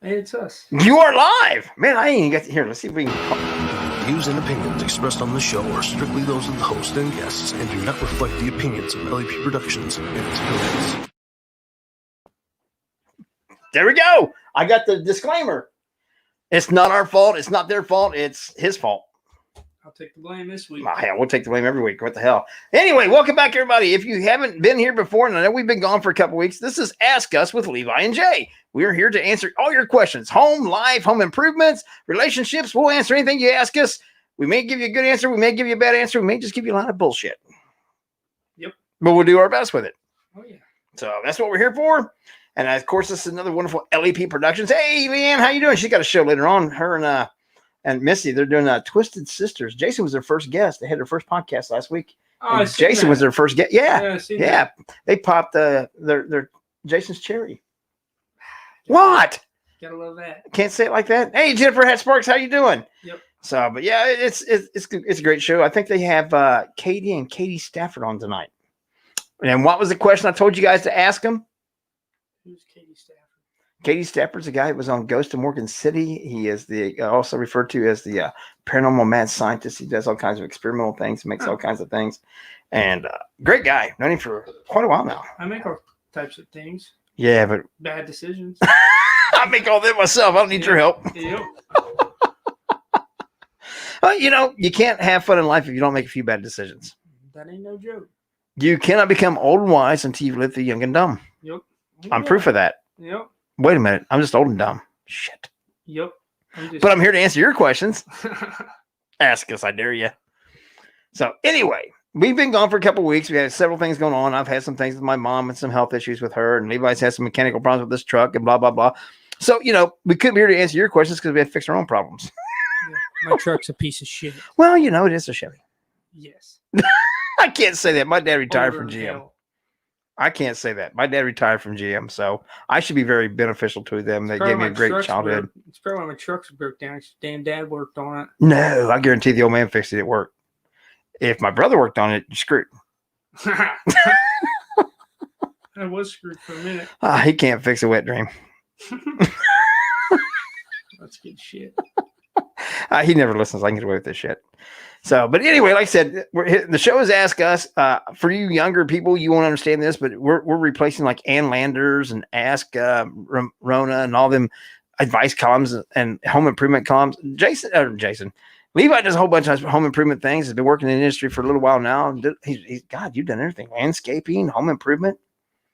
Hey, it's us. You are live, man. I ain't even got to hear. Let's see if we can. Views and opinions expressed on the show are strictly those of the host and guests and do not reflect the opinions of LAP Productions and its affiliates. There we go. I got the disclaimer. It's not our fault. It's not their fault. It's his fault. I'll take the blame this week. Oh, hell, we'll take the blame every week. What the hell? Anyway, welcome back, everybody. If you haven't been here before, and I know we've been gone for a couple weeks, this is Ask Us with Levi and Jay. We're here to answer all your questions. Home, life, home improvements, relationships. We'll answer anything you ask us. We may give you a good answer. We may give you a bad answer. We may just give you a lot of bullshit. Yep. But we'll do our best with it. Oh, yeah. So that's what we're here for. And, of course, this is another wonderful LAP Productions. Hey, Leanne, how you doing? She got a show later on. Her and Missy, they're doing Twisted Sisters. Jason was their first guest. They had their first podcast last week. Oh, Jason was their first guest. Yeah. Yeah. They popped their Jason's cherry. What? Gotta love that. Can't say it like that. Hey, Jennifer Hat Sparks, how you doing? Yep. So, but yeah, it's a great show. I think they have Katie and Katie Stafford on tonight. And what was the question I told you guys to ask them? Who's Katie Stafford? Katie Stafford's a guy who was on Ghost of Morgan City. He is also referred to as the paranormal mad scientist. He does all kinds of experimental things, makes all kinds of things. And great guy. Known him for quite a while now. I make all types of things. Yeah, but Bad decisions. I make all that myself. I don't need your help. Yep. Well, you can't have fun in life if you don't make a few bad decisions. That ain't no joke. You cannot become old and wise until you live the young and dumb. Yep. I'm proof of that. Yep. Wait a minute. I'm just old and dumb. Shit. Yep. But I'm here to answer your questions. Ask us, I dare you. So anyway, we've been gone for a couple of weeks. We had several things going on. I've had some things with my mom and some health issues with her, and Levi's had some mechanical problems with this truck and blah, blah, blah. So, we couldn't be here to answer your questions because we had to fix our own problems. Yeah, my truck's a piece of shit. Well, it is a Chevy. Yes. I can't say that. My dad retired Older from GM. hell. I can't say that. My dad retired from GM, so I should be very beneficial to them. They gave me a great childhood. It's probably why my truck's broke down. Damn dad worked on it. No, I guarantee the old man fixed it at work. If my brother worked on it, you're screwed. I was screwed for a minute. He can't fix a wet dream. That's good shit. He never listens. I can get away with this shit. So, but anyway, like I said, the show is Ask Us. For you younger people, you won't understand this, but we're replacing like Ann Landers and Ask Rona and all them advice columns and home improvement columns. Jason, Levi does a whole bunch of home improvement things. He's been working in the industry for a little while now. God, you've done everything. Landscaping, home improvement.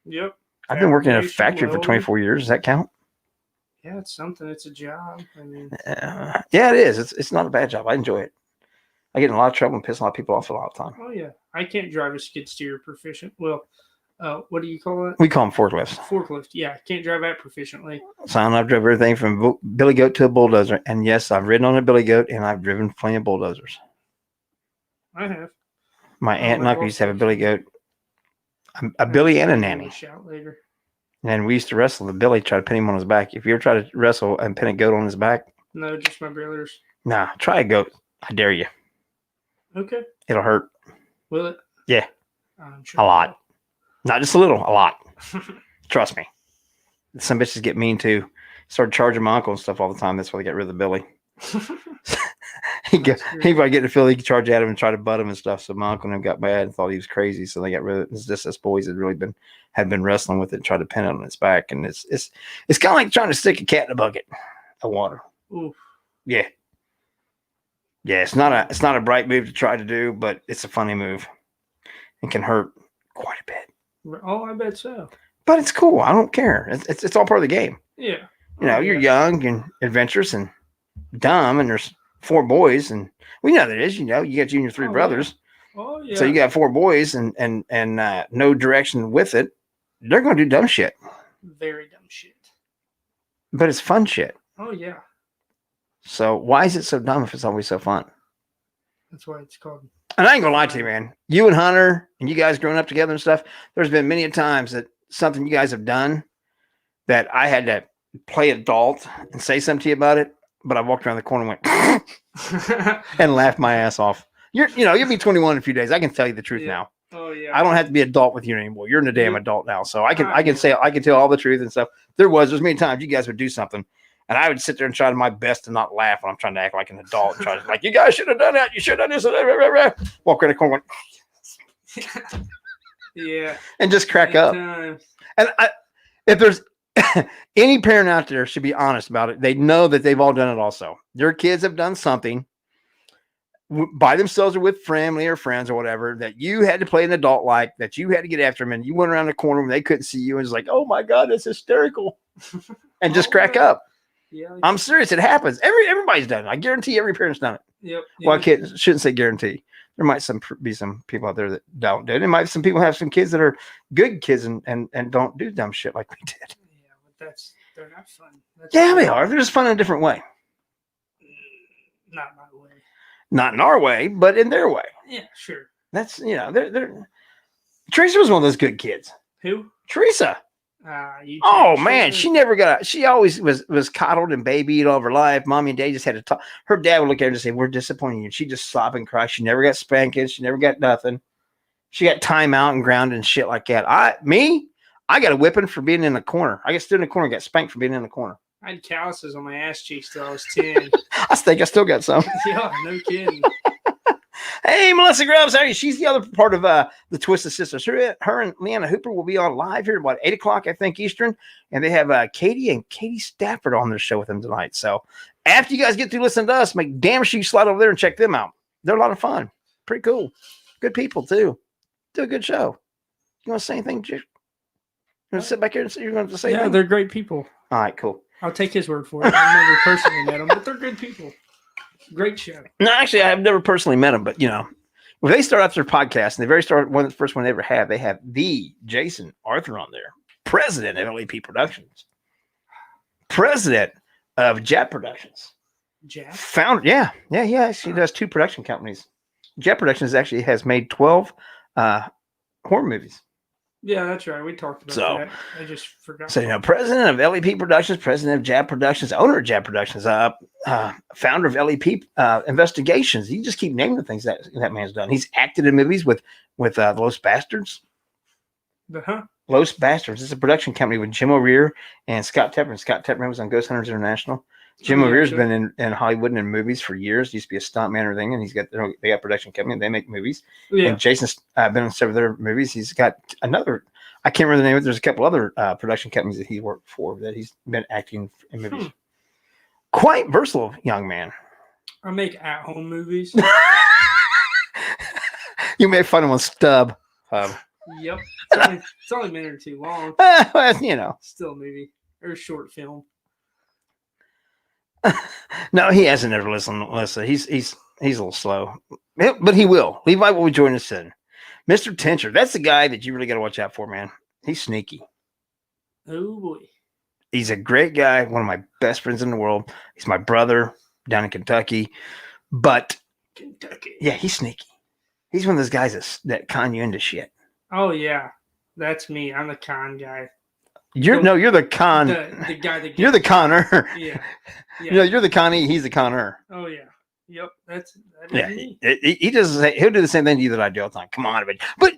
Yep. I've been working in a factory for 24 years. Does that count? Yeah, it's something. It's a job. I mean, yeah, it is. It's not a bad job. I enjoy it. I get in a lot of trouble and piss a lot of people off a lot of time. Oh, yeah. I can't drive a skid steer proficient. Well, what do you call it? We call them forklifts. Forklift. Yeah, I can't drive that proficiently. Son, I've driven everything from billy goat to a bulldozer. And yes, I've ridden on a billy goat and I've driven plenty of bulldozers. I have. My aunt and uncle used to have a billy goat, a billy and a nanny. Shout later. And we used to wrestle the billy, try to pin him on his back. If you ever try to wrestle and pin a goat on his back, No, just my brothers. nah, try a goat. I dare you. Okay. It'll hurt. Will it? Yeah. I'm sure A lot. Not just a little, a lot. Trust me. Some bitches get mean too. Started charging my uncle and stuff all the time. That's why they got rid of the billy. He probably get to feel he could charge at him and try to butt him and stuff. So my uncle and him got mad and thought he was crazy. So they got rid of it. It's just us boys had been wrestling with it and tried to pin it on its back. And it's kind of like trying to stick a cat in a bucket of water. Oof. Yeah. Yeah, it's not a bright move to try to do, but it's a funny move. It can hurt quite a bit. Oh, I bet so. But it's cool. I don't care. It's all part of the game. Yeah. You're young and adventurous and dumb, and there's 4 boys, and we know that it is. You got you and your 3 brothers. Yeah. Oh yeah. So you got 4 boys and no direction with it. They're going to do dumb shit. Very dumb shit. But it's fun shit. Oh yeah. So why is it so dumb if it's always so fun? That's why it's called. And I ain't gonna lie to you, man. You and Hunter and you guys growing up together and stuff, there's been many a times that something you guys have done that I had to play adult and say something to you about it, but I walked around the corner and went and laughed my ass off. You'll be 21 in a few days. I can tell you the truth now. Oh yeah. I don't have to be adult with you anymore. You're a damn adult now. So I can tell all the truth and stuff. There's many times you guys would do something And I would sit there and try my best to not laugh when I'm trying to act like an adult and try to like, you guys should have done that. You should have done this. Walk around the corner going, Yeah. and just crack up. And if there's any parent out there should be honest about it. They know that they've all done it also. Your kids have done something by themselves or with family or friends or whatever that you had to play an adult like, that you had to get after them, and you went around the corner when they couldn't see you and was like, oh my God, that's hysterical. And just crack up. Yeah. I'm serious. It happens. Everybody's done it. I guarantee every parent's done it. Yep. Well, I shouldn't say guarantee. There might be some people out there that don't do it. There might some people have some kids that are good kids and don't do dumb shit like we did. Yeah, but they're not fun. They are. They're just fun in a different way. Not my way. Not in our way, but in their way. Yeah, sure. That's, they're Teresa was one of those good kids. Who? Teresa. Oh man, she always was coddled and babied all of her life. Mommy and Dad just had to talk. Her dad would look at her and say, we're disappointing you. She just sobbed and cried. She never got spanking. She never got nothing. She got time out and grounded and shit like that. I got a whipping for being in the corner. I got stood in the corner and got spanked for being in the corner. I had calluses on my ass cheeks till I was 10. I think I still got some. Yeah, no kidding. Hey, Melissa Grubbs. Hey, she's the other part of the Twisted Sisters. Her and Leanna Hooper will be on live here about 8 o'clock, I think, Eastern. And they have Katie Stafford on their show with them tonight. So after you guys get through listening to us, make damn sure you slide over there and check them out. They're a lot of fun. Pretty cool. Good people, too. Do a good show. You want to say anything, Jake? You want to sit back here and say you're going to say anything? They're great people. All right, cool. I'll take his word for it. I've never personally met them, but they're good people. Great show. No, actually, I've never personally met them, but when they start off their podcast, and the first one they ever have, they have the Jason Arthur on there, president of LEP Productions, president of Jap Productions, founder. Yeah. He actually does 2 production companies. Jap Productions actually has made 12 horror movies. Yeah, that's right. We talked about that. I just forgot. So, president of LEP Productions, president of Jab Productions, owner of Jab Productions, founder of LEP Investigations. You just keep naming the things that man's done. He's acted in movies with Los Bastards. Los Bastards. It's a production company with Jim O'Rear and Scott Tepper. Scott Tepper was on Ghost Hunters International. Jim O'Rear's been in Hollywood and in movies for years. He used to be a stuntman or thing, and they got a production company. And they make movies. Yeah. And Jason's been in several of their movies. He's got another. I can't remember the name of it. There's a couple other production companies that he worked for that he's been acting in movies. Quite versatile young man. I make at-home movies. You made fun of one Stub. Yep. It's only a minute or 2 long. Still a movie or a short film. No, he hasn't ever listened to Melissa. He's a little slow, but he will. Levi will join us soon. Mr. Tincher, that's the guy that you really got to watch out for, man. He's sneaky. Oh boy, he's a great guy. One of my best friends in the world. He's my brother down in Kentucky, but yeah, he's sneaky. He's one of those guys that con you into shit. Oh yeah, that's me. I'm the con guy. You're the con. The guy that you're the conner. Yeah. You're the connie. He's the conner. Oh yeah. Yep. That is me. He does. He'll do the same thing to you that I do all the time. Come on, but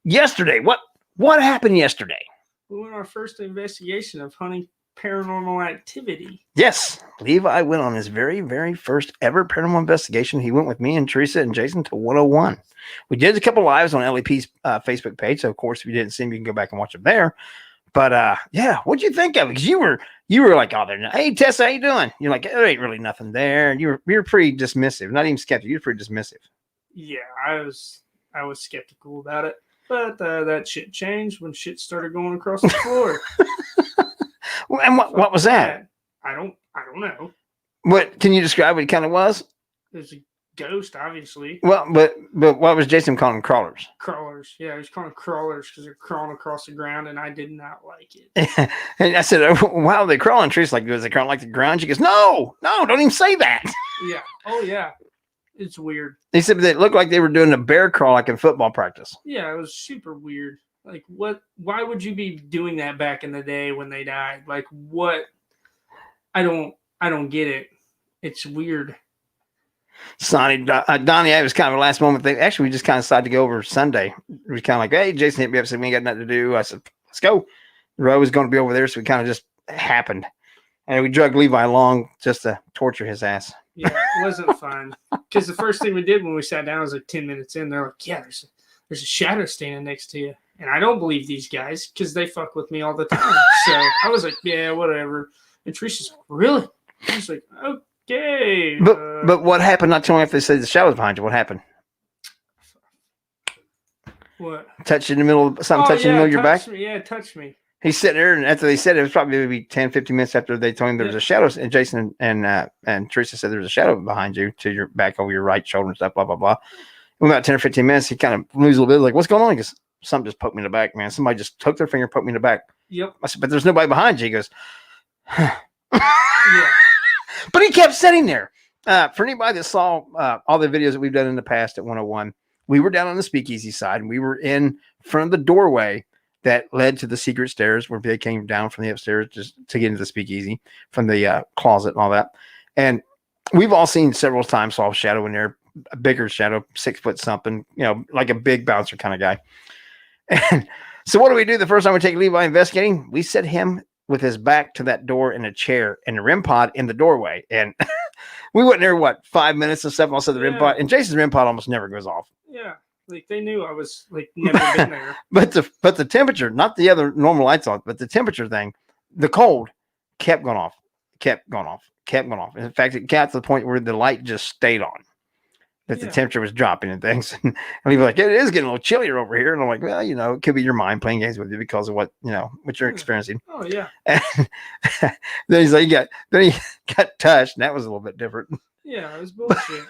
yesterday, what happened yesterday? We went on our first investigation of hunting paranormal activity. Yes, Levi went on his very, very first ever paranormal investigation. He went with me and Teresa and Jason to 101. We did a couple lives on LEP's Facebook page. So of course, if you didn't see them, you can go back and watch them there. But yeah, what'd you think of it? Because you were like, oh, hey Tessa, how you doing? You're like, there ain't really nothing there. And you were pretty dismissive, not even skeptical. You're pretty dismissive. Yeah, I was skeptical about it, but that shit changed when shit started going across the floor. And what was that? I don't know. What can you describe what it kind of was? There's a ghost, obviously. Well, but what was Jason calling them? Crawlers? Crawlers. Yeah, he was calling them crawlers because they're crawling across the ground, and I did not like it. And I said, "Wow, are they crawling?" Trees like, "Was they crawling like the ground?" She goes, "No, don't even say that." Yeah. Oh yeah. It's weird. He said they looked like they were doing a bear crawl like in football practice. Yeah, it was super weird. Like, what? Why would you be doing that back in the day when they died? Like, what? I don't get it. It's weird. Sonny, Donnie, it was kind of a last moment thing. Actually, we just kind of decided to go over Sunday. It was kind of like, hey, Jason hit me up, said we ain't got nothing to do. I said, let's go. Roe was going to be over there, so we kind of just happened. And we drug Levi along just to torture his ass. Yeah, it wasn't fun. Because the first thing we did when we sat down was like 10 minutes in. They're like, yeah, there's a shadow standing next to you. And I don't believe these guys because they fuck with me all the time. So I was like, yeah, whatever. And Teresa's like, really? I was like, okay. But what happened? Not too long after they said the shadow was behind you. What happened? What? Touch in the middle of something, touch in the middle of your back? Me. Yeah, touch me. He's sitting there, and after they said it was probably maybe 10, 15 minutes after they told him there was a shadow, and Jason and Teresa said there was a shadow behind you to your back over your right shoulder and stuff, blah, blah, blah. In about 10 or 15 minutes, he kind of moves a little bit, like, what's going on? He goes, something just poked me in the back, man. Somebody just took their finger, poked me in the back. Yep. I said, but there's nobody behind you. He goes, yeah. But he kept sitting there. For anybody that saw all the videos that we've done in the past at 101, we were down on the speakeasy side, and we were in front of the doorway that led to the secret stairs where they came down from the upstairs just to get into the speakeasy from the closet and all that. And we've all seen several times saw a shadow in there, a bigger shadow, 6 foot something, like a big bouncer kind of guy. And so what do we do the first time we take Levi investigating? We set him with his back to that door in a chair and the REM pod in the doorway. And we went there, 5 minutes or something. Also the REM pod, and Jason's REM pod almost never goes off. Yeah. Like they knew I was like never been there. But the temperature, not the other normal lights on, but the temperature thing, the cold kept going off. In fact, it got to the point where the light just stayed on. That the temperature was dropping and things. And we were like, it is getting a little chillier over here. And I'm like, well, it could be your mind playing games with you because of what you're experiencing. Oh yeah. And then he's like, he got touched, and that was a little bit different. Yeah, it was bullshit.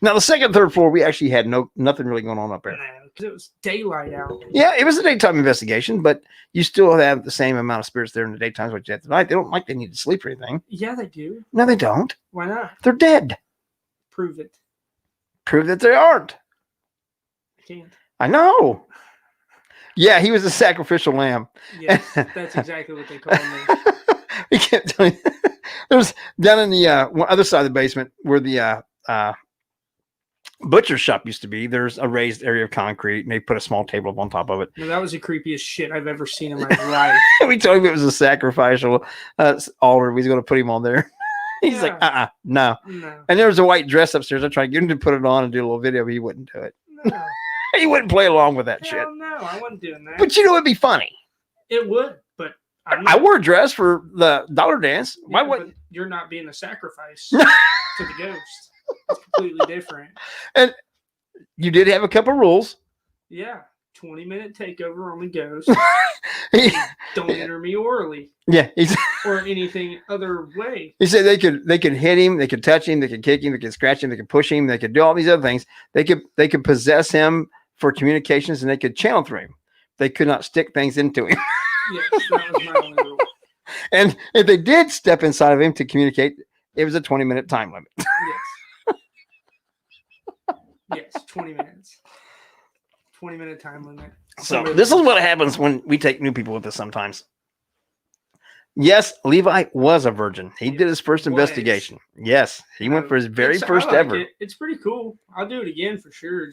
Now the second, third floor, we actually had nothing really going on up there. Because it was daylight out. Yeah, it was a daytime investigation, but you still have the same amount of spirits there in the daytime as what you have tonight. They don't like they need to sleep or anything. Yeah, they do. No, they don't. Why not? They're dead. Prove it. Prove that they aren't. I can't. I know. Yeah, he was a sacrificial lamb. Yes, that's exactly what they call me. We can't tell you. There's down in the other side of the basement where the butcher shop used to be. There's a raised area of concrete, and they put a small table up on top of it. No, that was the creepiest shit I've ever seen in my life. We told him it was a sacrificial altar. We was going to put him on there. He's like, no. And there was a white dress upstairs. I tried to get him to put it on and do a little video, but he wouldn't do it. No. He wouldn't play along with that shit. No, I wasn't doing that. But it'd be funny. It would, but I wore a dress for the dollar dance. Why wouldn't you're not being a sacrifice to the ghost? It's completely different. And you did have a couple rules. Yeah. 20-minute takeover on the ghost. Don't enter me orally. Yeah, or anything other way. He said they could hit him, they could touch him, they could kick him, they could scratch him, they could push him, they could do all these other things. They could possess him for communications, and they could channel through him. They could not stick things into him. Yes, that was my only rule. And if they did step inside of him to communicate, it was a 20-minute time limit. Yes, 20 minutes. 20-minute time limit. So this is what happens when we take new people with us sometimes. Yes, Levi was a virgin. He did his first investigation. Yes, he went for his very first ever. It's pretty cool. I'll do it again for sure.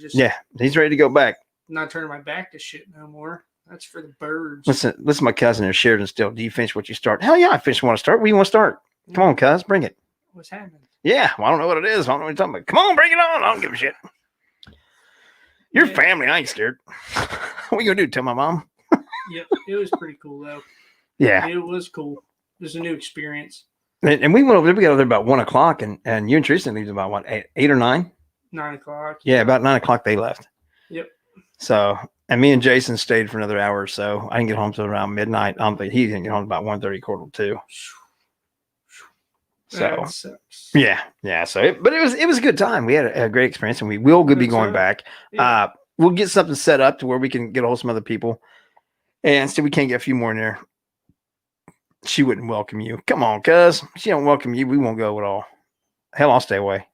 He's ready to go back. Not turning my back to shit no more. That's for the birds. Listen, my cousin there, Sheridan still. Do you finish what you start? Hell yeah, I finish what I start. Where you want to start? Come on, cuz, bring it. What's happening? Yeah, well, I don't know what it is. I don't know what you're talking about. Come on, bring it on. I don't give a shit. Your family, I ain't scared. What you gonna do? Tell my mom? Yep, it was pretty cool though. Yeah, it was cool. It was a new experience. And we went over there. We got over there about 1 o'clock, and you and Teresa leave about what, 8 or 9? 9 o'clock. Yeah, about 9 o'clock they left. Yep. So, and me and Jason stayed for another hour or so. I didn't get home till around midnight. I don't think he didn't get home about 1:30, 1:45. So yeah. So, but it was a good time. We had a great experience, and we will be going back. Yeah. We'll get something set up to where we can get a hold of some other people, and see if we can't get a few more in there. She wouldn't welcome you. Come on, cuz she don't welcome you. We won't go at all. Hell, I'll stay away.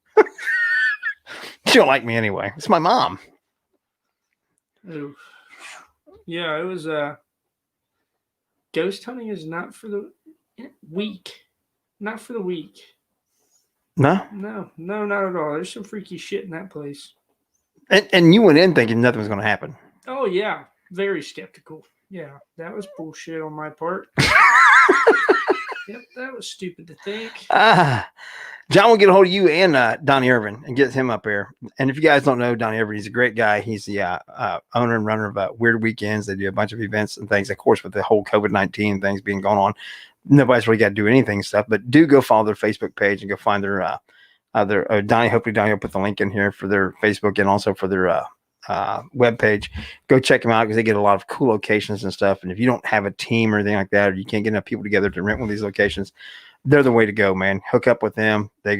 She don't like me anyway. It's my mom. Oof. Yeah, it was. Ghost hunting is not for the weak. Not for the weak. No, not at all. There's some freaky shit in that place. And you went in thinking nothing was going to happen. Oh yeah, very skeptical. Yeah, that was bullshit on my part. Yep, that was stupid to think. John will get a hold of you and Donnie Irvin and get him up there. And if you guys don't know Donnie Irvin, he's a great guy. He's the owner and runner of Weird Weekends. They do a bunch of events and things. Of course, with the whole COVID-19 things being going on, nobody's really got to do anything and stuff. But do go follow their Facebook page and go find their Donnie. Hopefully, Donnie will put the link in here for their Facebook and also for their web page. Go check them out because they get a lot of cool locations and stuff. And if you don't have a team or anything like that, or you can't get enough people together to rent one of these locations, they're the way to go, man. Hook up with them. They'll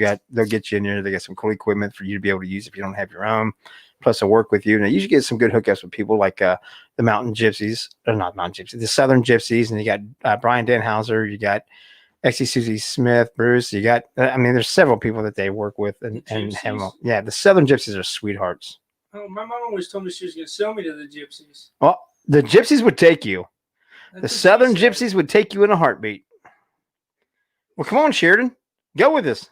get you in there. They got some cool equipment for you to be able to use if you don't have your own. Plus, they'll work with you. Now, you should get some good hookups with people like the Mountain Gypsies, or not Mountain Gypsies, the Southern Gypsies, and you got Brian Danhauser. You got Exie Susie Smith, Bruce. You got, there's several people that they work with and have them. Yeah, the Southern Gypsies are sweethearts. Oh, my mom always told me she was going to sell me to the Gypsies. Well, the Gypsies would take you. That's The Southern what she said. Gypsies would take you in a heartbeat. Well, come on, Sheridan. Go with us.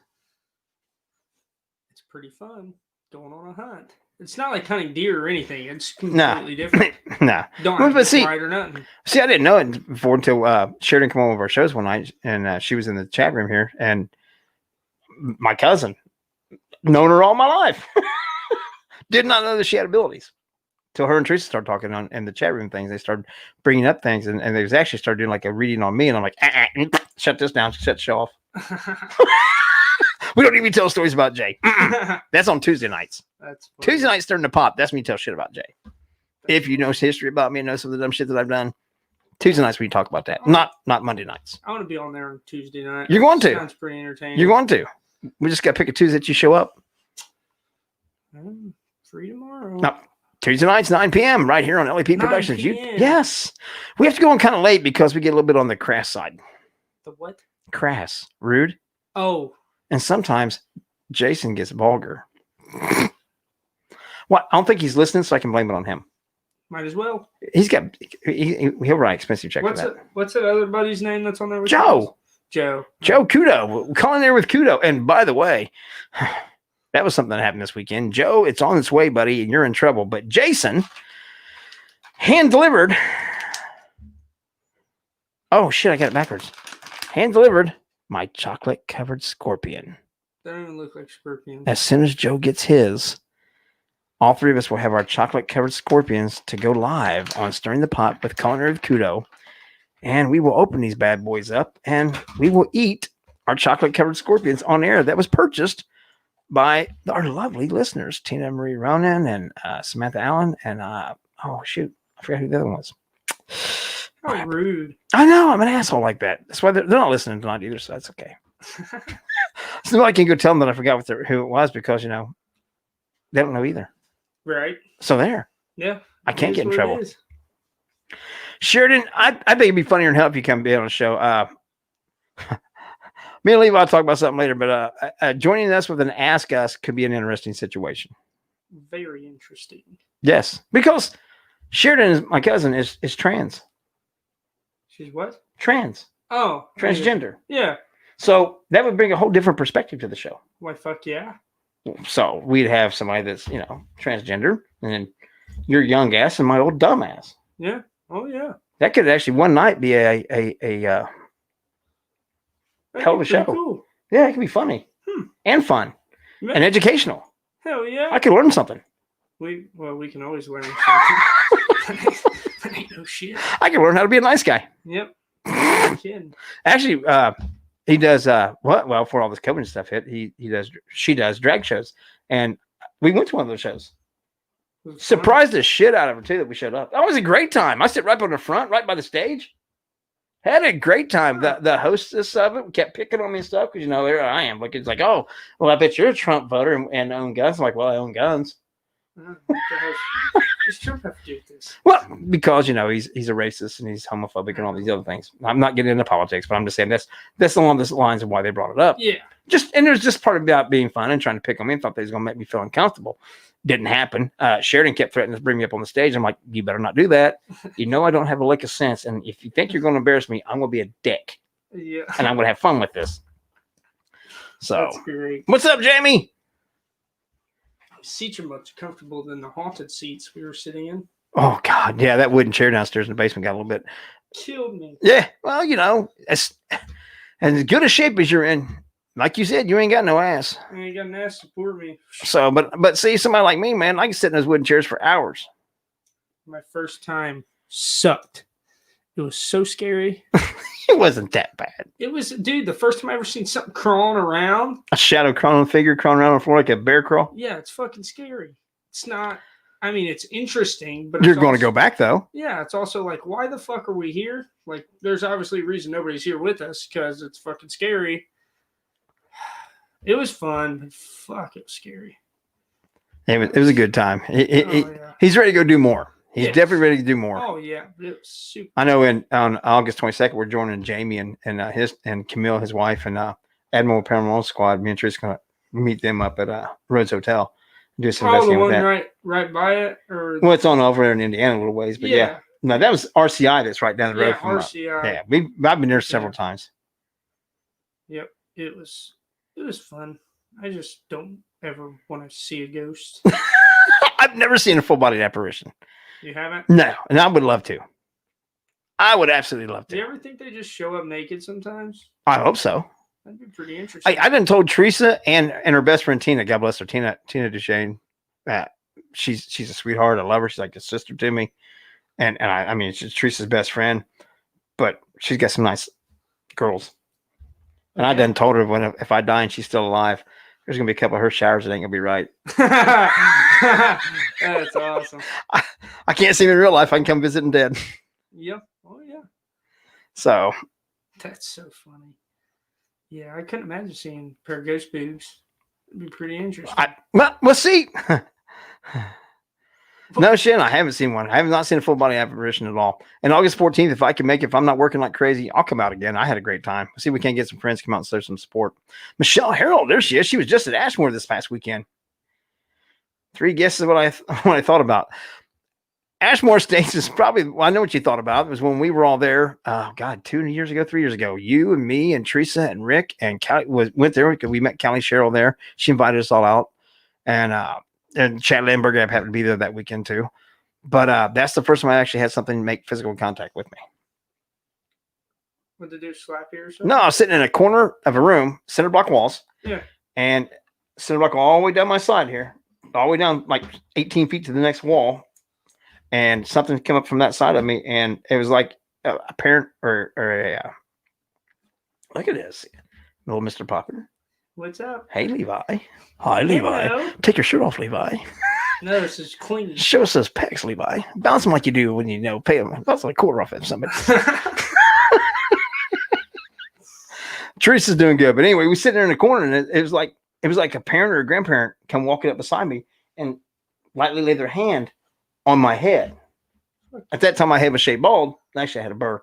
It's pretty fun going on a hunt. It's not like hunting deer or anything. It's completely different. Nah. Don't Well, have but to see- ride or nothing. See, I didn't know it before until Sheridan came on one of our shows one night, and she was in the chat room here, and my cousin, known her all my life, did not know that she had abilities. Till her and Teresa started talking on in the chat room things. They started bringing up things, and they was actually started doing like a reading on me, and I'm like, shut this down, shut the show off. We don't even tell stories about Jay. That's on Tuesday nights. That's funny. Tuesday nights starting to pop. That's me tell shit about Jay. If you know history about me and know some of the dumb shit that I've done, Tuesday nights we talk about that. Not Monday nights. I want to be on there on Tuesday night. You're going to. Sounds pretty entertaining. You're going to. We just got to pick a Tuesday that you show up. I'm free tomorrow. No. Tuesday nights, 9 p.m. right here on LAP 9 Productions. p.m.. Yes. We have to go on kind of late because we get a little bit on the crass side. The what? Crass. Rude. Oh, And sometimes Jason gets vulgar. Well, I don't think he's listening, so I can blame it on him. might as well. He's got, he'll write expensive check for that. What's that other buddy's name that's on there with Joe. us? Joe. Joe Kudo. We're calling there with Kudo. And by the way, that was something that happened this weekend. Joe, it's on its way, buddy, and you're in trouble. But Jason hand delivered. Oh, shit, I got it backwards. Hand delivered my chocolate covered scorpion. They don't even look like scorpions. As soon as Joe gets his, all three of us will have our chocolate covered scorpions to go live on Stirring the Pot with Culinary with Kudo. And we will open these bad boys up and we will eat our chocolate covered scorpions on air that was purchased by our lovely listeners, Tina Marie Ronan and Samantha Allen. And oh, shoot, I forgot who the other one was. How rude. I know, I'm an asshole like that. That's why they're not listening tonight either, so that's okay. So nobody can go tell them that I forgot who it was because, they don't know either. Right. So there. Yeah. I can't It get in is what it trouble. is. Sheridan, I think it'd be funnier than hell if you come be on the show. Me and Levi will talk about something later, but joining us with an Ask Us could be an interesting situation. Very interesting. Yes, because Sheridan, my cousin, is trans. She's what? Trans. Oh. Transgender. Yeah. So that would bring a whole different perspective to the show. Why, fuck yeah. So we'd have somebody that's, transgender, and then your young ass and my old dumb ass. Yeah. Oh, yeah. That could actually one night be a That'd hell of be a show. pretty Cool. Yeah, it could be funny and fun Yeah. and educational. Hell yeah. I could learn something. We can always learn something. That ain't no shit. I could learn how to be a nice guy. Yep. No kidding. Actually, he does well for all this COVID stuff hit. She does drag shows, and we went to one of those shows. It was Surprised the shit out of her too that we showed up. That was a great time. I sit right on the front, right by the stage. Had a great time. The hostess of it kept picking on me and stuff because there I am. Like it's like, oh, well, I bet you're a Trump voter and own guns. I'm like, well, I own guns. fun. What the hell does Trump have to do with this? Well, because he's a racist and he's homophobic and all these other things. I'm not getting into politics, but I'm just saying that's along the lines of why they brought it up. Yeah. There's just part about being fun and trying to pick on me and thought they was gonna make me feel uncomfortable. Didn't happen. Sheridan kept threatening to bring me up on the stage. I'm like, you better not do that. I don't have a lick of sense, and if you think you're gonna embarrass me, I'm gonna be a dick Yeah. and I'm gonna have fun with this. So That's great. what's up, Jamie? Seats are much comfortable than the haunted seats we were sitting in. Oh God, yeah, that wooden chair downstairs in the basement got a little bit. Killed me. Yeah, well, And as good a shape as you're in, like you said, you ain't got no ass. I ain't got an ass to support me. So, but see, somebody like me, man, I can sit in those wooden chairs for hours. My first time sucked. It was so scary. It wasn't that bad. It was, dude, the first time I ever seen something crawling around. A shadow crawling figure crawling around on the floor like a bear crawl. Yeah, it's fucking scary. It's not, I mean, it's interesting, but You're it's going to also, go back, though. Yeah, it's also like, why the fuck are we here? Like, there's obviously a reason nobody's here with us because it's fucking scary. It was fun, but fuck, it was scary. It was a good time. Yeah. He's ready to go do more. He's Yes. definitely ready to do more. Oh, yeah. It was super. I know on August 22nd, we're joining Jamie and Camille, his wife, and Admiral Paranormal Squad. Me and Trish going to meet them up at Rhodes Hotel. Do some Oh, the investigating with one that. right by it? Or Well, it's on over there in Indiana a little ways, but yeah. No, that was RCI that's right down the road Yeah, from RCI. Yeah, I've been there several times. Yep, it was fun. I just don't ever want to see a ghost. I've never seen a full-bodied apparition. You haven't? No, and I would love to. I would absolutely love Do you to. ever think they just show up naked sometimes? I hope so. That'd be pretty interesting. I done told Teresa and her best friend Tina, God bless her, Tina Duchesne. She's a sweetheart. I love her. She's like a sister to me. And I mean, she's Teresa's best friend, but she's got some nice girls. And I done told her if I die and she's still alive, there's gonna be a couple of her showers that ain't gonna be right. That's awesome. I can't see him in real life. I can come visit him dead. Yep. Oh yeah. So That's so funny. Yeah, I couldn't imagine seeing a pair of ghost boobs. It'd be pretty interesting. we'll see. No shit, I haven't seen one. I have not seen a full body apparition at all. And August 14th, if I can make it, if I'm not working like crazy, I'll come out again. I had a great time. See if we can't get some friends to come out and show some support. Michelle Harrell, there she is. She was just at Ashmore this past weekend. 3 guesses what I thought about. Ashmore Estates is probably, well, I know what you thought about. It was when we were all there. Oh God, 3 years ago. You and me and Teresa and Rick and Callie went there because we met Callie Sherrill there. She invited us all out. And Chad Lindbergh happened to be there that weekend too. But that's the first time I actually had something make physical contact with me. Would they do slap you or something? No, I was sitting in a corner of a room, center block walls. Yeah. And center block all the way down my side here, all the way down like 18 feet to the next wall. And something came up from that side of me. And it was like a parent or a, look at this. Little Mr. Popper. What's up? Hey, Levi. Hi, Levi. Hello. Take your shirt off, Levi. No, this is clean. Show us those pecs, Levi. Bounce them like you do when you pay them. Bounce like a quarter off at somebody. Teresa's doing good, but anyway, we sit there in the corner, and it was like a parent or a grandparent come walking up beside me and lightly lay their hand on my head. At that time, my head was shaved bald. Actually, I had a burr,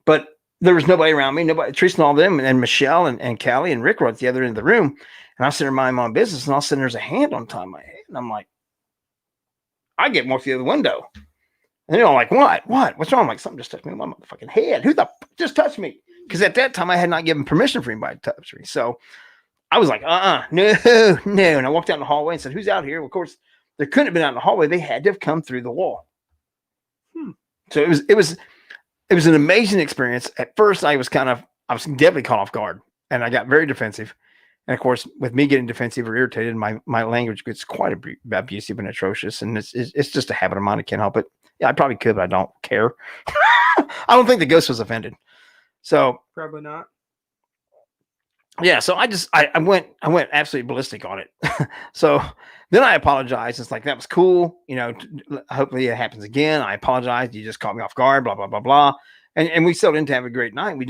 but there was nobody around me. Nobody. Teresa and all them, and Michelle and Callie and Rick were at the other end of the room, and I was sitting there minding my own business, and all of a sudden there's a hand on top of my head, and I'm like, I get more through the other window. And they're all like, what's wrong? I'm like, something just touched me on my motherfucking head. Who the fuck just touched me? Because at that time I had not given permission for anybody to touch me. So I was like, no. And I walked out in the hallway and said, who's out here? Well, of course, there couldn't have been out in the hallway. They had to have come through the wall. So it was an amazing experience. At first I was definitely caught off guard, and I got very defensive. And of course, with me getting defensive or irritated, my language gets quite abusive and atrocious. And it's just a habit of mine. I can't help it. Yeah, I probably could, but I don't care. I don't think the ghost was offended. So Probably not. yeah, so I went absolutely ballistic on it. So then I apologized. It's like, that was cool. Hopefully it happens again. I apologize. You just caught me off guard, blah, blah, blah, blah. And we still didn't have a great night. We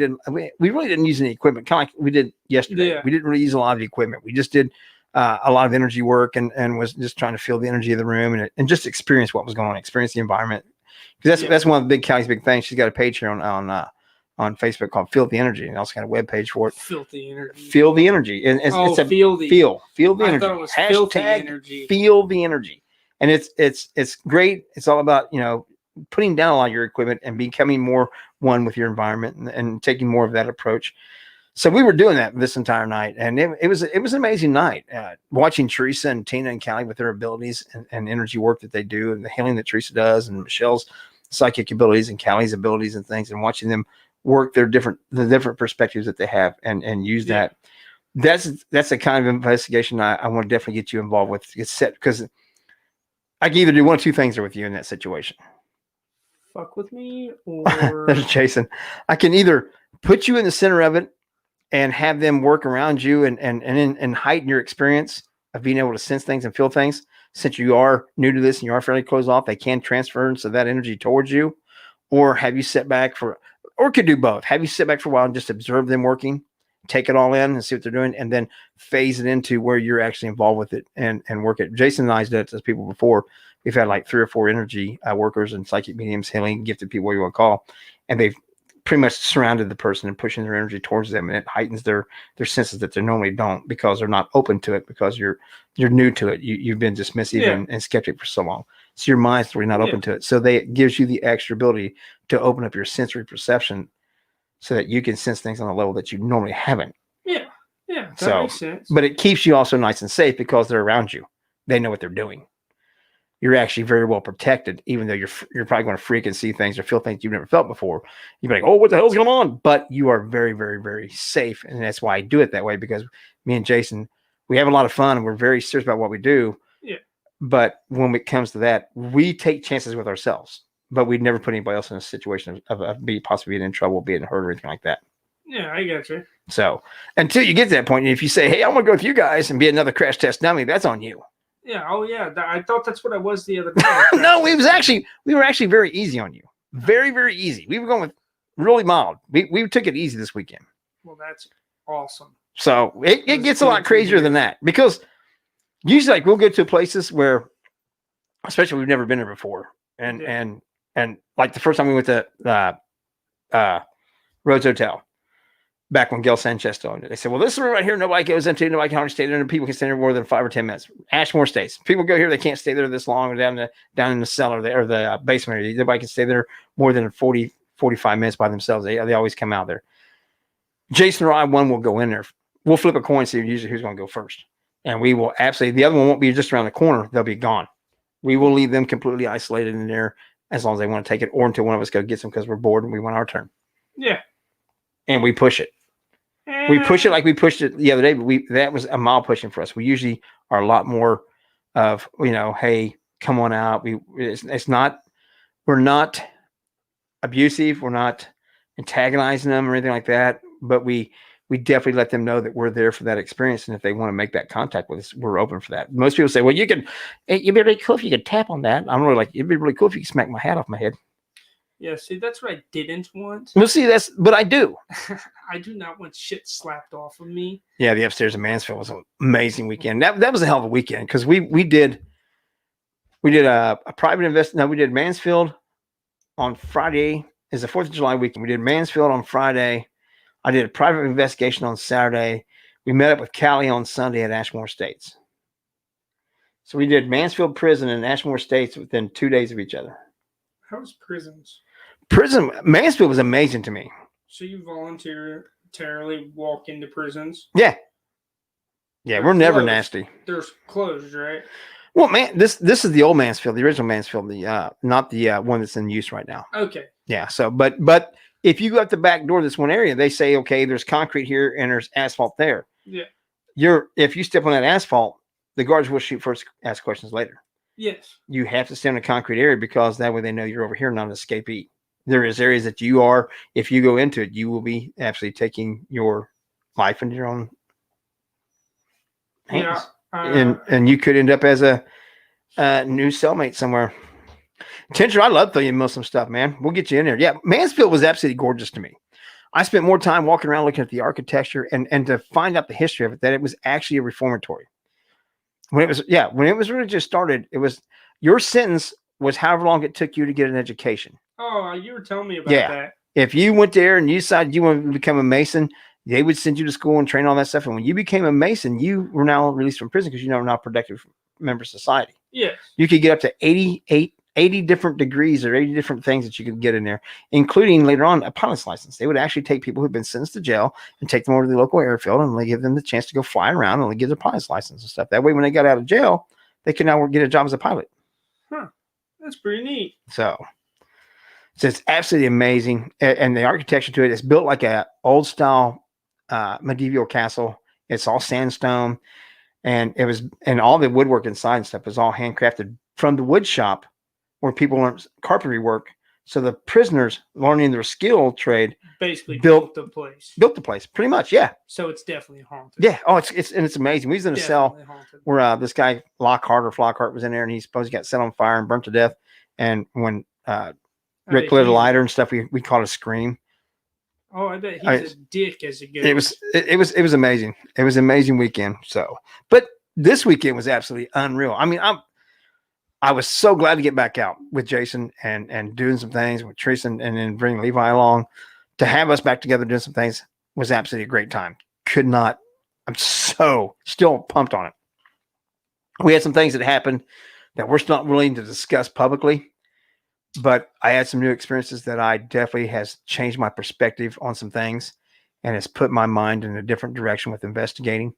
really didn't use any equipment, kind of like we did yesterday. Yeah. We didn't really use a lot of the equipment. We just did a lot of energy work and was just trying to feel the energy of the room and just experience what was going on, experience the environment. Because that's one of the Callie's big things. She's got a page here on Facebook called Feel the Energy, and also got a web page for it. Filthy energy. Feel the energy. And it's feel the energy. thought it was filthy Hashtag energy. Feel the energy. And it's great. It's all about, putting down a lot of your equipment and becoming more one with your environment and taking more of that approach. So we were doing that this entire night, and it was an amazing night. Watching Teresa and Tina and Callie with their abilities and energy work that they do, and the healing that Teresa does, and Michelle's psychic abilities and Callie's abilities and things, and watching them work the different perspectives that they have and use that. That's the kind of investigation I want to definitely get you involved with. It's set because I can either do one of two things with you in that situation. Fuck with me, or There's Jason. I can either put you in the center of it and have them work around you and heighten your experience of being able to sense things and feel things. Since you are new to this and you are fairly closed off, they can transfer some of that energy towards you, or have you sit back or could do both. Have you sit back for a while and just observe them working, take it all in and see what they're doing, and then phase it into where you're actually involved with it and work it. Jason and I have done it to people before. We've had like 3 or 4 energy workers and psychic mediums, healing, gifted people, what you want to call, and they've pretty much surrounded the person and pushing their energy towards them, and it heightens their senses that they normally don't because they're not open to it because you're new to it. You've been dismissive and skeptic for so long, so your mind's really not open to it. So it gives you the extra ability to open up your sensory perception so that you can sense things on a level that you normally haven't. Yeah, that makes sense. But it keeps you also nice and safe because they're around you. They know what they're doing. You're actually very well protected, even though you're probably going to freak and see things or feel things you've never felt before. You'd be like, oh, what the hell's going on? But you are very, very, very safe. And that's why I do it that way, because me and Jason, we have a lot of fun and we're very serious about what we do. Yeah. But when it comes to that, we take chances with ourselves, but we'd never put anybody else in a situation of possibly being in trouble, being hurt or anything like that. Yeah, I got you. So until you get to that point, if you say, hey, I want to go with you guys and be another crash test dummy, that's on you. Yeah. Oh, yeah. I thought that's what I was the other day. No, we were actually very easy on you. Very, very easy. We were going with really mild. We took it easy this weekend. Well, that's awesome. So it gets a lot crazier than that, because usually like we'll go to places where, especially we've never been there before. And like the first time we went to Rhodes Hotel, back when Gil Sanchez still owned it, they said, well, this is right here, nobody goes into, nobody can hardly stay there, and people can stay there more than 5 or 10 minutes. Ashmore States. People go here, they can't stay there this long, or down in the cellar there, or the basement area. Nobody can stay there more than 40, 45 minutes by themselves. They always come out there. Jason or I, one will go in there. We'll flip a coin, see usually who's going to go first. And we will absolutely, the other one won't be just around the corner. They'll be gone. We will leave them completely isolated in there as long as they want to take it, or until one of us go get them because we're bored and we want our turn. Yeah. And we push it. We push it like we pushed it the other day, but that was a mile pushing for us. We usually are a lot more of, hey, come on out. We're not abusive. We're not antagonizing them or anything like that, but we definitely let them know that we're there for that experience. And if they want to make that contact with us, we're open for that. Most people say, well, it'd be really cool if you could tap on that. I'm really like, it'd be really cool if you could smack my hat off my head. Yeah, see, that's what I didn't want. Well, see, but I do. I do not want shit slapped off of me. Yeah, the upstairs in Mansfield was an amazing weekend. That was a hell of a weekend, because we did a private investment. No, we did Mansfield on Friday. It's the 4th of July weekend. We did Mansfield on Friday. I did a private investigation on Saturday. We met up with Callie on Sunday at Ashmore Estates. So we did Mansfield Prison and Ashmore Estates within 2 days of each other. How's prisons? Mansfield was amazing to me. So you voluntarily walk into prisons? Yeah. Yeah, we're never nasty. They're closed, right? Well, man, this is the old Mansfield, the original Mansfield, not the one that's in use right now. Okay. Yeah. So, but if you go out the back door of this one area, they say, okay, there's concrete here and there's asphalt there. Yeah. If you step on that asphalt, the guards will shoot first, ask questions later. Yes. You have to stay in a concrete area, because that way they know you're over here, not an escapee. There is areas that you are, if you go into it, you will be actually taking your life into your own hands. Yeah. And you could end up as a new cellmate somewhere. Tinger, I love throwing Muslim stuff, man. We'll get you in there. Yeah, Mansfield was absolutely gorgeous to me. I spent more time walking around looking at the architecture and to find out the history of it, that it was actually a reformatory. When it was really just started, it was, your sentence was however long it took you to get an education. Oh, you were telling me about that. If you went there and you decided you wanted to become a Mason, they would send you to school and train all that stuff. And when you became a Mason, you were now released from prison because you were now a productive member of society. Yes. You could get up to 80 different degrees or 80 different things that you could get in there, including later on a pilot's license. They would actually take people who've been sentenced to jail and take them over to the local airfield, and they give them the chance to go fly around, and they give their pilot's license and stuff. That way, when they got out of jail, they could now get a job as a pilot. Huh. That's pretty neat. So So it's absolutely amazing. And the architecture to it is built like a old style medieval castle. It's all sandstone. And all the woodwork inside and stuff was all handcrafted from the wood shop where people learned carpentry work. So the prisoners learning their skill trade basically built the place. Built the place, pretty much, yeah. So it's definitely haunted. Yeah. Oh, it's amazing. We was in a cell haunted. where this guy Flockhart was in there, and he supposed he got set on fire and burnt to death. And when Rick lit a lighter and stuff, we caught a scream. Oh, I bet he's a dick as a ghost. It was amazing. It was an amazing weekend. So, but this weekend was absolutely unreal. I mean, I was so glad to get back out with Jason and doing some things with Teresa and then bring Levi along. To have us back together doing some things was absolutely a great time. I'm so still pumped on it. We had some things that happened that we're still not willing to discuss publicly, but I had some new experiences that I definitely has changed my perspective on some things and has put my mind in a different direction with investigating.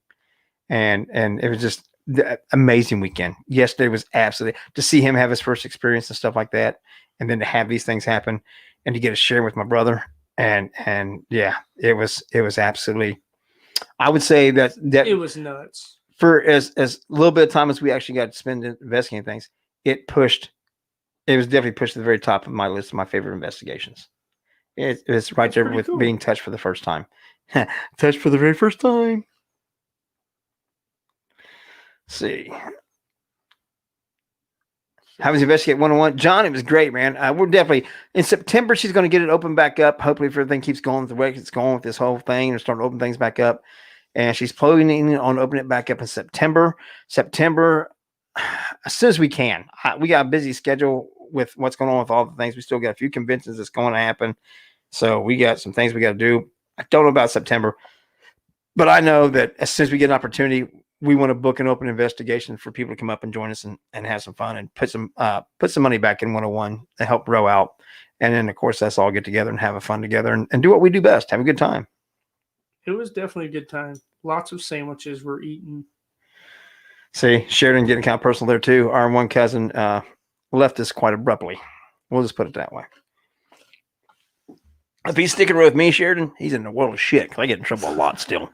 And it was just the amazing weekend. Yesterday was absolutely to see him have his first experience and stuff like that. And then to have these things happen and to get to share with my brother. And yeah, it was absolutely, I would say that it was nuts for as a little bit of time as we actually got to spend investigating things. It was definitely pushed to the very top of my list of my favorite investigations. It's right there with being touched for the first time. Touched for the very first time. Let's see. How was Investigate 101? John, it was great, man. We're definitely in September. She's going to get it open back up. Hopefully, if everything keeps going the way it's going with this whole thing, and starting to open things back up. And she's planning on opening it back up in September. As soon as we can. We got a busy schedule with what's going on with all the things. We still got a few conventions that's going to happen. So we got some things we got to do. I don't know about September, but I know that as soon as we get an opportunity, we want to book an open investigation for people to come up and join us and have some fun and put some money back in 101 to help row out. And then, of course, let's all get together and have a fun together and do what we do best. Have a good time. It was definitely a good time. Lots of sandwiches were eaten. See, Sheridan getting kind of personal there, too. Our one cousin left us quite abruptly. We'll just put it that way. If he's sticking with me, Sheridan, he's in the world of shit. I get in trouble a lot still.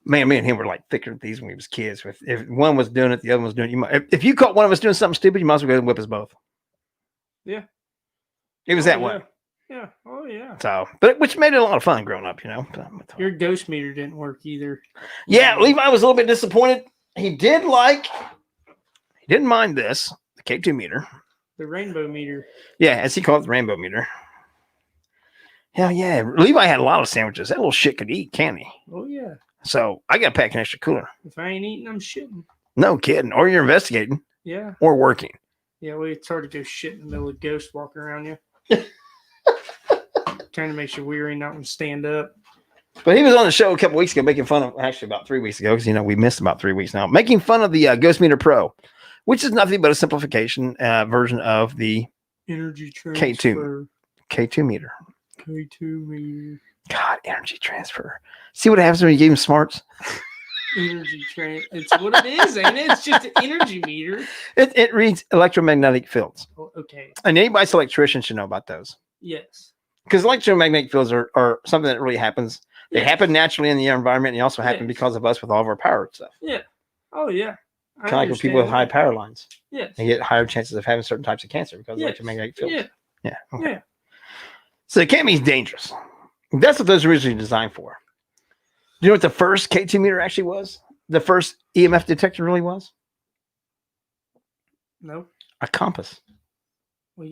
Man, me and him were like thicker than these when we was kids. If one was doing it, the other one was doing it. If you caught one of us doing something stupid, you might as well go and whip us both. Yeah. It was that way. Yeah. Oh, yeah. So, but which made it a lot of fun growing up, you know. Your ghost meter didn't work either. Yeah, Levi was a little bit disappointed. He didn't mind this, the K2 meter. The rainbow meter. Yeah, as he called it, the rainbow meter. Hell yeah. Levi had a lot of sandwiches. That little shit could eat, can't he? Oh, yeah. So I got to pack an extra cooler. If I ain't eating, I'm shitting. No kidding. Or you're investigating. Yeah. Or working. Yeah, well, it's hard to go shit in the middle of ghosts walking around you. Trying to make sure weary, not want to stand up. But he was on the show a couple weeks ago making fun of, actually about 3 weeks ago, because, you know, we missed about 3 weeks now, making fun of the Ghost Meter Pro, which is nothing but a simplification version of the energy transfer. K2 meter. K2 meter. God, energy transfer. See what happens when you give him smarts? Energy transfer. It's what it is, ain't it? It's just an energy meter. It reads electromagnetic fields. Oh, okay. And anybody's electrician should know about those. Yes. Because electromagnetic fields are something that really happens. They happen naturally in the environment, and they also happen because of us with all of our power stuff. Yeah. Oh, yeah. Kind of like with people with high power lines. Yes. They get higher chances of having certain types of cancer because of electromagnetic fields. Yeah. Yeah. Okay. Yeah. So it can't be dangerous. That's what those are originally designed for. Do you know what the first K2 meter actually was? The first EMF detector really was? No. A compass. Wow.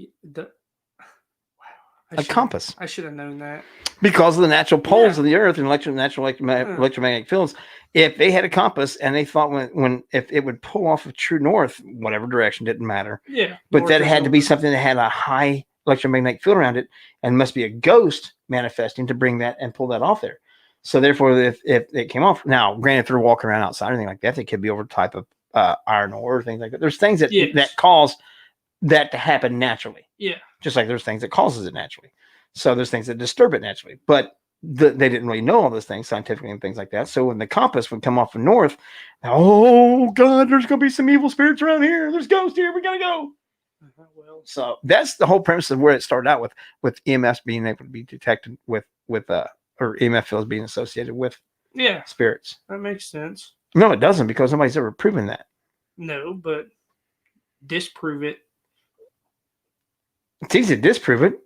Compass. I should have known that. Because of the natural poles of the earth and electromagnetic fields. If they had a compass and they thought if it would pull off of true north, whatever direction, didn't matter. Yeah. But that had to be something that had a high electromagnetic field around it and must be a ghost manifesting to bring that and pull that off there. So therefore, if it came off, now granted, if they're walking around outside or anything like that, they could be over type of iron ore or things like that. There's things that cause that to happen naturally. Yeah. Just like there's things that causes it naturally. So there's things that disturb it naturally. But they didn't really know all those things scientifically and things like that. So when the compass would come off from north, oh God, there's going to be some evil spirits around here. There's ghosts here. We got to go. Well, So that's the whole premise of where it started out with EMFs being able to be detected with or EMF fields being associated with yeah, spirits. that makes sense. No, it doesn't, because nobody's ever proven that. No, but disprove it. It's easy to disprove it.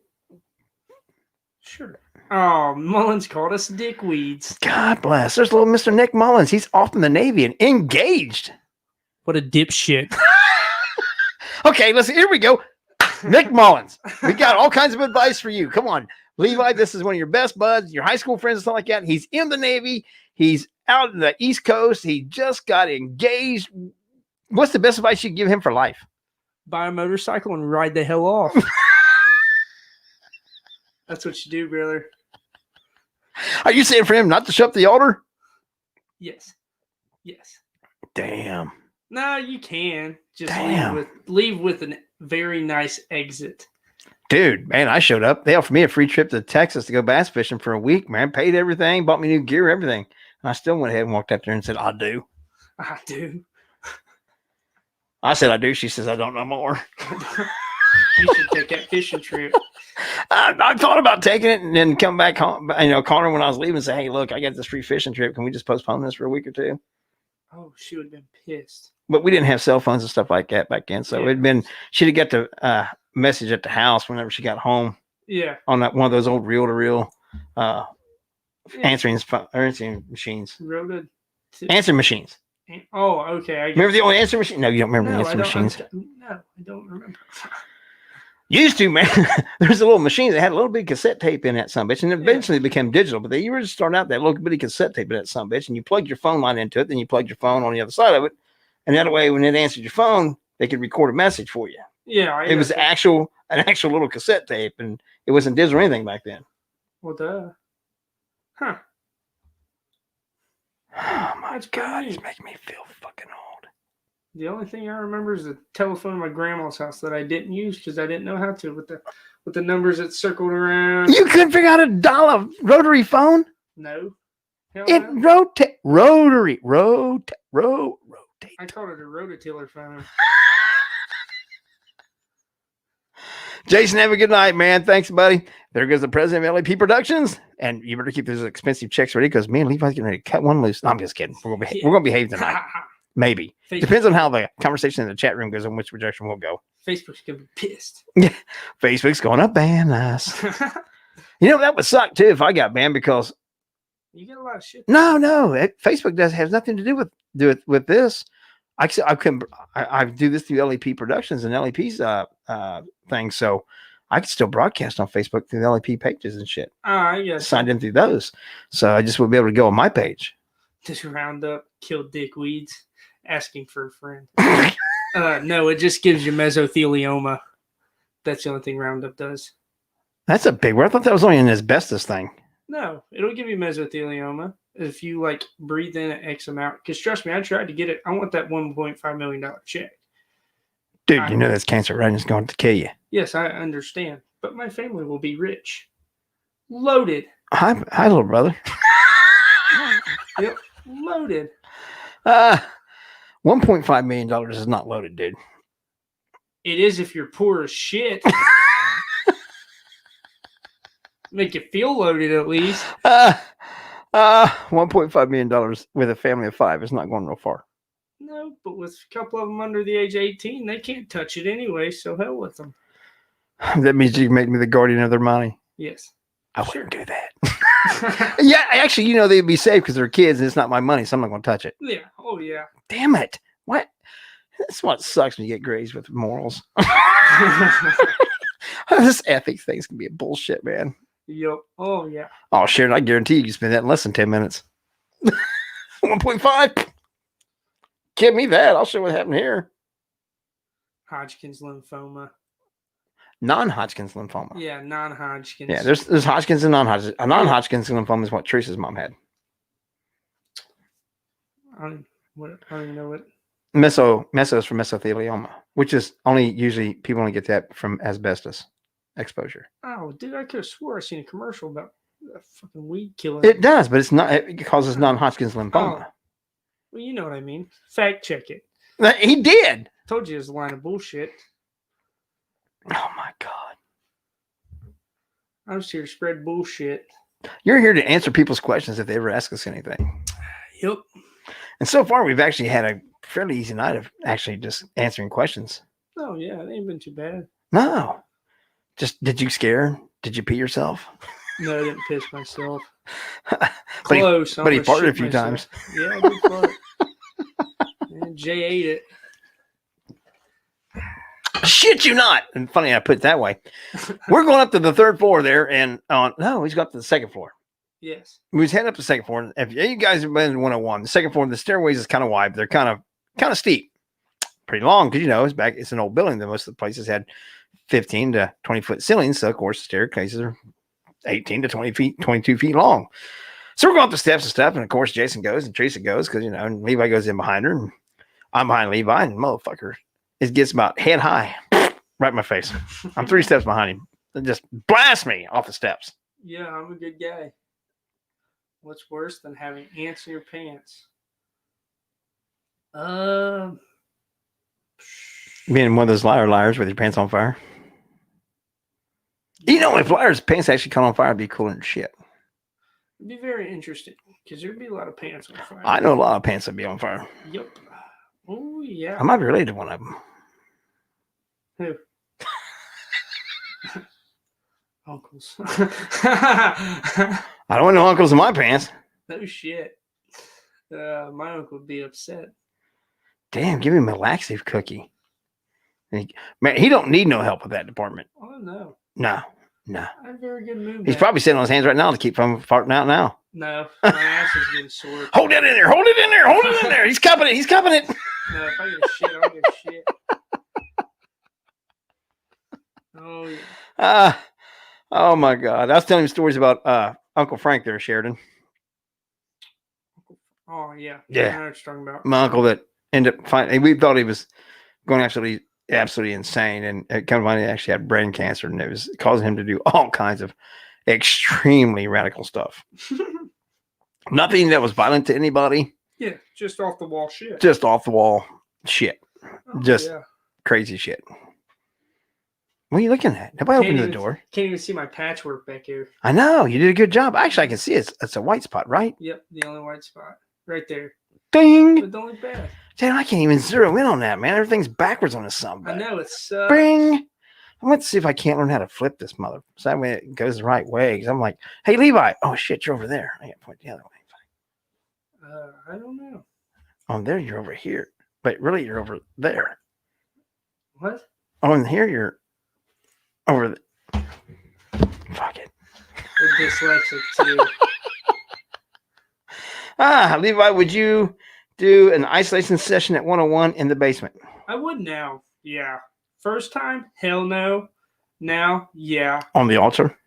Sure. Oh, Mullins called us dickweeds. God bless. There's little Mr. Nick Mullins. He's off in the Navy and engaged. What a dipshit. Okay, listen, here we go. Nick Mullins. We got all kinds of advice for you. Come on. Levi, this is one of your best buds, your high school friends and stuff like that. He's in the Navy. He's out in the East Coast. He just got engaged. What's the best advice you can give him for life? Buy a motorcycle and ride the hell off. That's what you do, brother. Are you saying for him not to show up the altar? Yes. Yes. Damn. No, you can. Just Damn. leave with a very nice exit. Dude, man, I showed up. They offered me a free trip to Texas to go bass fishing for a week, man. Paid everything, bought me new gear, everything. And I still went ahead and walked up there and said, I do. I do. I said, I do. She says, I don't know more. You should take that fishing trip. I thought about taking it and then come back home, call her when I was leaving and say, hey, look, I got this free fishing trip. Can we just postpone this for a week or two? Oh, she would have been pissed. But we didn't have cell phones and stuff like that back then. So she'd have got the message at the house whenever she got home. Yeah. On that one of those old reel-to-reel answering machines. Answering machines. Oh, okay. Remember the old answering machine? No, you don't remember the answering machines. No, I don't remember. Used to, man. There's a little machine that had a little bit of cassette tape in that sumbitch, and eventually it became digital. But you were just starting out that little bitty cassette tape in that sumbitch, and you plugged your phone line into it, then you plugged your phone on the other side of it, and that way, when it answered your phone, they could record a message for you. Yeah, it was an actual little cassette tape, and it wasn't digital or anything back then. Well, duh. Huh. Oh my God, it's making me feel fucking old. The only thing I remember is the telephone in my grandma's house that I didn't use because I didn't know how to with the numbers that circled around. You couldn't figure out how to dial a rotary phone? No. It rotate. Rotate. I called it a rototiller phone. Jason, have a good night, man. Thanks, buddy. There goes the president of LAP Productions. And you better keep those expensive checks ready because me and Levi's getting ready to cut one loose. No, I'm just kidding. We're gonna behave tonight. Maybe. Facebook. Depends on how the conversation in the chat room goes and which direction we'll go. Facebook's gonna be pissed. Yeah. Facebook's gonna ban us. That would suck too if I got banned because you get a lot of shit. No. Facebook has nothing to do with this. I do this through LAP Productions and LAP's thing, so I can still broadcast on Facebook through the LAP pages and shit. Yes. Signed in through those, so I just would be able to go on my page. Just round up, kill dickweeds, asking for a friend. No, it just gives you mesothelioma. That's the only thing Roundup does. That's a big word. I thought that was only an asbestos thing. No, it'll give you mesothelioma if you breathe in an X amount. Because trust me, I tried to get it. I want that $1.5 million check. Dude, you know that's cancer, right? It's going to kill you. Yes, I understand. But my family will be rich. Loaded. Hi, little brother. Yep, loaded. $1.5 million is not loaded, dude. It is if you're poor as shit. Make you feel loaded at least. $1.5 million with a family of 5 is not going real far. No, but with a couple of them under the age of 18, they can't touch it anyway, so hell with them. That means you make me the guardian of their money. Yes. I wouldn't do that. Yeah, actually, they'd be safe because they're kids and it's not my money, so I'm not going to touch it. Yeah. Oh, yeah. Damn it. What? That's what sucks when you get grazed with morals. This ethics thing's going to be a bullshit, man. Yep. Oh, yeah. Oh, Sharon, I guarantee you can spend that in less than 10 minutes. 1.5? Give me that. I'll show what happened here. Hodgkin's lymphoma. Non-Hodgkin's lymphoma. Yeah, non-Hodgkin's. Yeah, there's Hodgkin's and non-Hodgkin's. A non-Hodgkin's lymphoma is what Teresa's mom had. I don't even know what. Meso is for mesothelioma, which is usually people only get that from asbestos exposure. Oh, dude, I could have swore I seen a commercial about that fucking weed killing. It does, but it's not. It causes non-Hodgkin's lymphoma. Oh. Well, you know what I mean. Fact check it. He did. Told you it was a line of bullshit. Oh my God. I'm just here to spread bullshit. You're here to answer people's questions if they ever ask us anything. Yep. And so far, we've actually had a fairly easy night of actually just answering questions. Oh, yeah. It ain't been too bad. No. Just, did you scare? Did you pee yourself? No, I didn't piss myself. But Close. he farted a few myself. times. Yeah, I did fart. And Jay ate it. Shit you not. And funny I put it that way. We're going up to the third floor there, and no, he's got up to the second floor. Yes. We was heading up to the second floor. If you guys have been in 101, the second floor, the stairways is kind of wide, but they're kind of steep. Pretty long, because it's an old building that most of the places had 15 to 20 foot ceilings. So of course the staircases are 18 to 20 feet, 22 feet long. So we're going up the steps and stuff, and of course Jason goes and Teresa goes, because and Levi goes in behind her, and I'm behind Levi, and motherfucker, it gets about head high, right in my face. I'm 3 steps behind him. It just blast me off the steps. Yeah, I'm a good guy. What's worse than having ants in your pants? Being one of those liars with your pants on fire. If liars' pants actually caught on fire, it'd be cooler than shit. It'd be very interesting, because there'd be a lot of pants on fire. I know a lot of pants that'd be on fire. Yep. Oh, yeah. I might be related to one of them. Who? Uncles. I don't want no uncles in my pants. No shit. My uncle would be upset. Damn, give him a laxative cookie. Man, he don't need no help with that department. Oh, no. No. I have very good movement. He's probably sitting on his hands right now to keep from farting out now. No, my ass is getting sore. Hold it in there. Hold it in there. Hold it in there. He's cupping it. He's cupping it. No, if I get a shit, I'll get a shit. Oh, yeah. Oh my God. I was telling him stories about Uncle Frank there, Sheridan. Oh, yeah. Yeah. I know what you're talking about. My uncle that ended up finding, we thought he was going absolutely insane, and it come to find he actually had brain cancer, and it was causing him to do all kinds of extremely radical stuff. Nothing that was violent to anybody. Yeah, just off the wall shit. Just off the wall shit. Oh, Just yeah. crazy shit. What are you looking at? Nobody opened the door. Can't even see my patchwork back here. I know. You did a good job. Actually, I can see it's a white spot, right? Yep, the only white spot. Right there. Ding! But don't look bad. Damn, I can't even zero in on that, man. Everything's backwards on this something. I know, it's... Bing! I want to see if I can't learn how to flip this mother. So that way it goes the right way. Because I'm like, hey, Levi. Oh, shit, you're over there. I got to point the other way. I don't know. Oh, there, you're over here. But really, you're over there. What? Oh, and here you're over the... Fuck it. We're dyslexic, too. Levi, would you do an isolation session at 101 in the basement? I would now. Yeah. First time? Hell no. Now? Yeah. On the altar?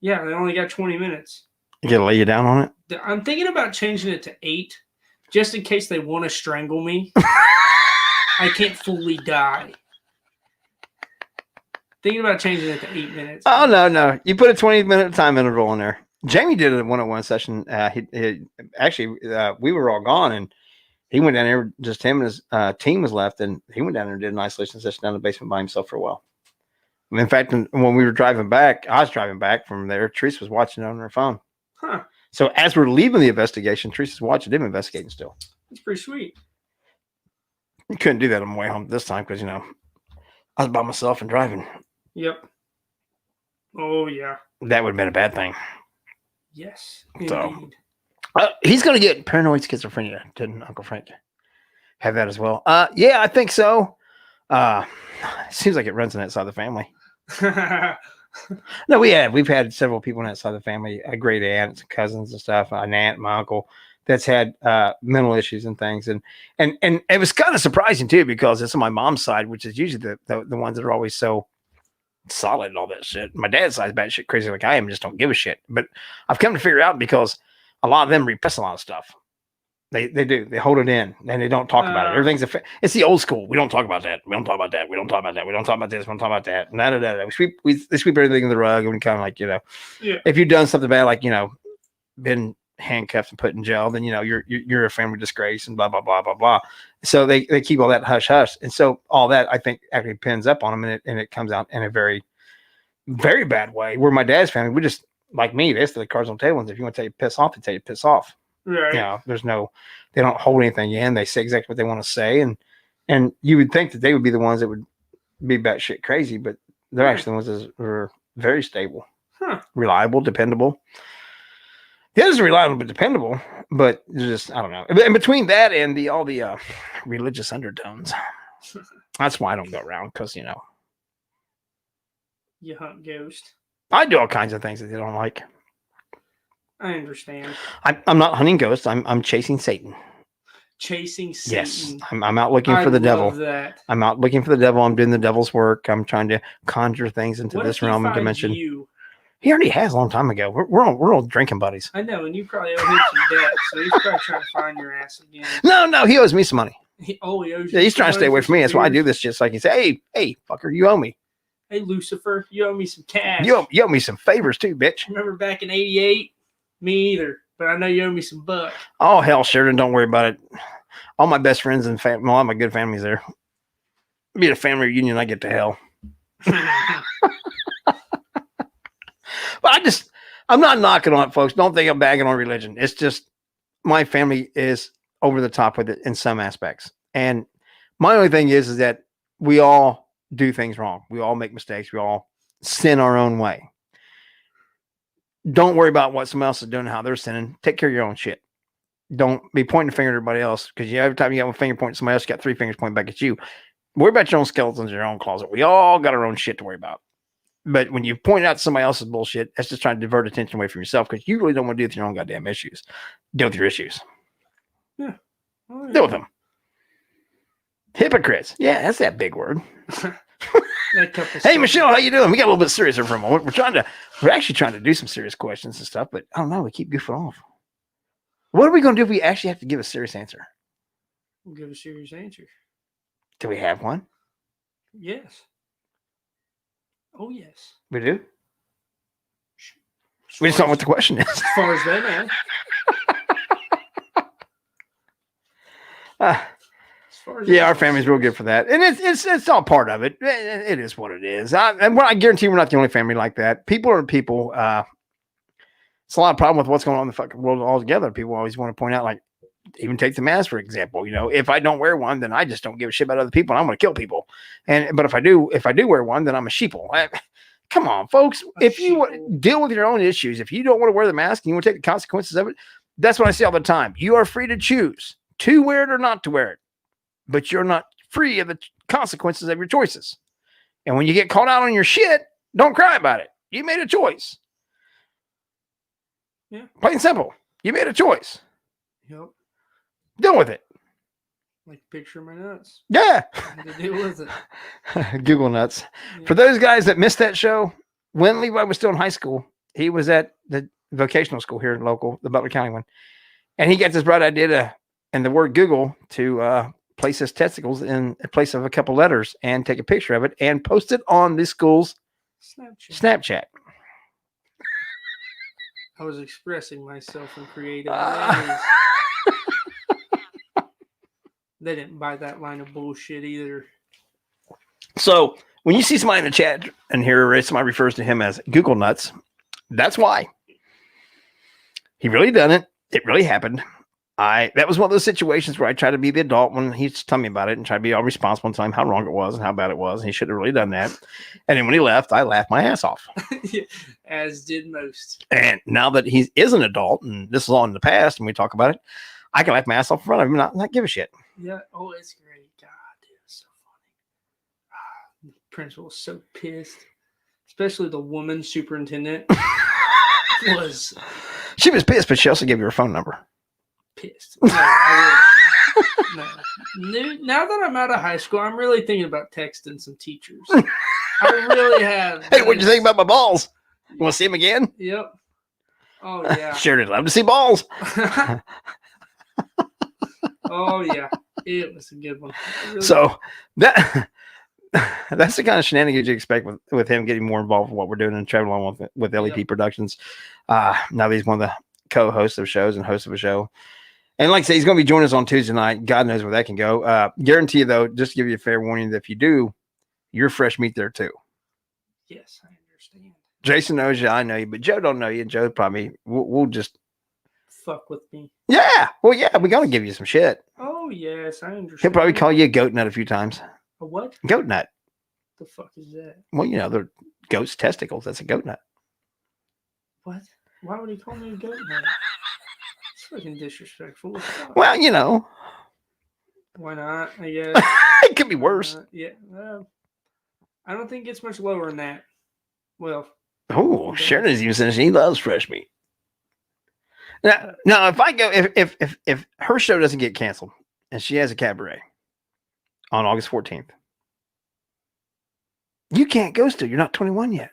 Yeah, they only got 20 minutes. You gotta lay you down on it? I'm thinking about changing it to 8, just in case they want to strangle me. I can't fully die. Thinking about changing it to 8 minutes. Oh, no. You put a 20-minute time interval in there. Jamie did a 101 session. We were all gone, and he went down there. Just him and his team was left, and he went down there and did an isolation session down in the basement by himself for a while. In fact, when we were driving back, I was driving back from there. Teresa was watching it on her phone. Huh. So as we're leaving the investigation, Teresa's watching him investigating still. That's pretty sweet. You couldn't do that on the way home this time because, I was by myself and driving. Yep. Oh, yeah. That would have been a bad thing. Yes, So, indeed. He's going to get paranoid schizophrenia. Didn't Uncle Frank have that as well? Yeah, I think so. Seems like it runs on that side of the family. No, we've had several people on that side of the family, great aunts and cousins and stuff, an aunt, my uncle, that's had mental issues and things. And it was kind of surprising too, because it's on my mom's side, which is usually the ones that are always so solid and all that shit. My dad's side's bad shit crazy like I am, just don't give a shit. But I've come to figure out because a lot of them repress a lot of stuff. They do. They hold it in and they don't talk about it. Everything's it's the old school. We don't talk about that. We don't talk about that. We don't talk about that. We don't talk about this. We don't talk about that. They sweep everything in the rug and kind of like, yeah. if you've done something bad, like, been handcuffed and put in jail, then you're a family disgrace and blah blah blah blah blah. So they keep all that hush hush, and so all that I think actually pins up on them, and it comes out in a very, very bad way. Where my dad's family, we just like me, they the cards on the table, and if you want to tell you piss off, they tell you piss off. Right. They don't hold anything in. They say exactly what they want to say, and you would think that they would be the ones that would be batshit crazy, but they're actually the ones that are very stable, reliable, dependable. The others are reliable but dependable, but just I don't know. And between that and all the religious undertones, that's why I don't go around because you hunt ghosts. I do all kinds of things that they don't like. I understand. I'm not hunting ghosts. I'm chasing Satan. Chasing Satan. Yes, I'm out looking for the devil. That. I'm out looking for the devil. I'm doing the devil's work. I'm trying to conjure things into this realm and dimension. He already has a long time ago. We're all drinking buddies. I know, and you probably owe him some debt, so he's probably trying to find your ass again. No, he owes me some money. He owes you. Yeah, he's trying to stay away from me. That's why I do this shit. So I can say, hey, fucker, you owe me. Hey, Lucifer, you owe me some cash. You owe me some favors too, bitch. Remember back in '88? Me either, but I know you owe me some bucks. Oh, hell, Sheridan, don't worry about it. All my best friends and all my good families there. Be at a family reunion, I get to hell. But I'm not knocking on it, folks. Don't think I'm bagging on religion. It's just my family is over the top with it in some aspects. And my only thing is that we all do things wrong. We all make mistakes. We all sin our own way. Don't worry about what someone else is doing, how they're sinning. Take care of your own shit. Don't be pointing the finger at everybody else, because every time you got one finger pointing at somebody else, you got three fingers pointing back at you. Worry about your own skeletons in your own closet. We all got our own shit to worry about. But when you point out somebody else's bullshit, that's just trying to divert attention away from yourself, because you really don't want to deal with your own goddamn issues. Deal with your issues. Yeah. Oh, yeah. Deal with them. Hypocrites. Yeah, that's that big word. Hey, Michelle, how you doing? We got a little bit serious here for a moment. We're actually trying to do some serious questions and stuff, but I don't know. We keep goofing off. What are we going to do if we actually have to give a serious answer? We'll give a serious answer. Do we have one? Yes. Oh, yes. We do? We just don't know what the question is. As far as they know. Yeah, our family's real good for that. And it's all part of it. It is what it is. And I guarantee we're not the only family like that. People are people. It's a lot of problem with what's going on in the fucking world altogether. People always want to point out, like, even take the mask, for example. If I don't wear one, then I just don't give a shit about other people, and I'm going to kill people. But if I do wear one, then I'm a sheeple. Come on, folks. If you deal with your own issues, if you don't want to wear the mask and you want to take the consequences of it, that's what I say all the time. You are free to choose to wear it or not to wear it, but you're not free of the consequences of your choices. And when you get called out on your shit, don't cry about it. You made a choice. Yeah. Plain and simple. You made a choice. Yep. Deal with it. Like picture my nuts. Yeah. To deal with it. Google nuts. Yeah. For those guys that missed that show, when Levi was still in high school, he was at the vocational school here in local, the Butler County one. And he got this bright idea and the word Google to place his testicles in place of a couple letters and take a picture of it and post it on the school's Snapchat. I was expressing myself in creative ways. They didn't buy that line of bullshit either. So when you see somebody in the chat and here somebody refers to him as Google nuts, that's why. He really done it. It really happened. That was one of those situations where I tried to be the adult when he's telling me about it and try to be all responsible and tell him how wrong it was and how bad it was. And he should have really done that. And then when he left, I laughed my ass off. As did most. And now that he is an adult and this is all in the past and we talk about it, I can laugh my ass off in front of him and not give a shit. Yeah. Oh, it's great. God, dude, it's so funny. The principal was so pissed. Especially the woman superintendent was. She was pissed, but she also gave you her phone number. Pissed. No. Now that I'm out of high school, I'm really thinking about texting some teachers. I really have. Hey, what'd you think about my balls? You want to see them again? Yep. Oh, yeah. Sure did. Love to see balls. Oh, yeah. It was a good one. Really so that's the kind of shenanigans you expect with him getting more involved with what we're doing and traveling along with LEP Productions. Now that he's one of the co-host of shows and host of a show. And like I say, he's going to be joining us on Tuesday night. God knows where that can go. Guarantee you, though, just to give you a fair warning that if you do, you're fresh meat there, too. Yes, I understand. Jason knows you. I know you. But Joe don't know you. Joe probably, we'll just. Fuck with me. Yeah. Well, yeah, we got to give you some shit. Oh, yes, I understand. He'll probably call you a goat nut a few times. A what? Goat nut. The fuck is that? Well, they're goat's testicles. That's a goat nut. What? Why would he call me a goat nut? It's fucking disrespectful. Well, Why not? I guess. it could be worse. Yeah. Well, I don't think it's much lower than that. Well. Oh, Sharon is even saying he loves fresh meat. Now, if I go, if her show doesn't get canceled and she has a cabaret on August 14th, you can't go still. You're not 21 yet.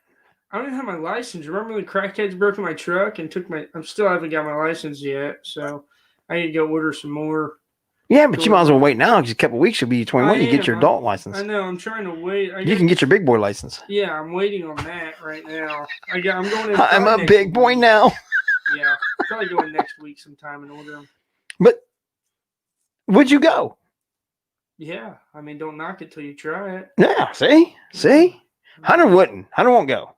I don't even have my license. Remember the crackheads broke in my truck and took my. I still haven't got my license yet, so I need to go order some more. Yeah, but you might as well wait now because a couple of weeks you'll be 21. You get your adult license. I know. I'm trying to wait. You can get your big boy license. Yeah, I'm waiting on that right now. I'm going. I'm a big boy now. Yeah, probably going next week sometime and order them. But would you go? Yeah, I mean, don't knock it till you try it. Yeah, see, Hunter wouldn't. Hunter won't go.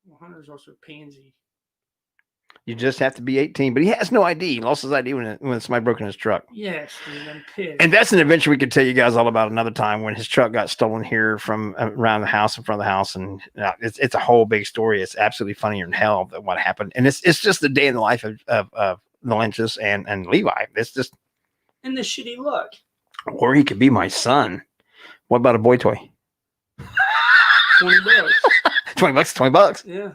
Well, Hunter's also a pansy. You just have to be 18, but he has no ID. He lost his ID when somebody broke in his truck. Yes, dude, I'm pissed. And that's an adventure we could tell you guys all about another time when his truck got stolen here from around the house, in front of the house. And it's a whole big story. It's absolutely funnier than hell that what happened. And it's just the day in the life of the Lynches and Levi. It's just. And the shitty luck. Or he could be my son. What about a boy toy? $20. $20, $20. Yeah.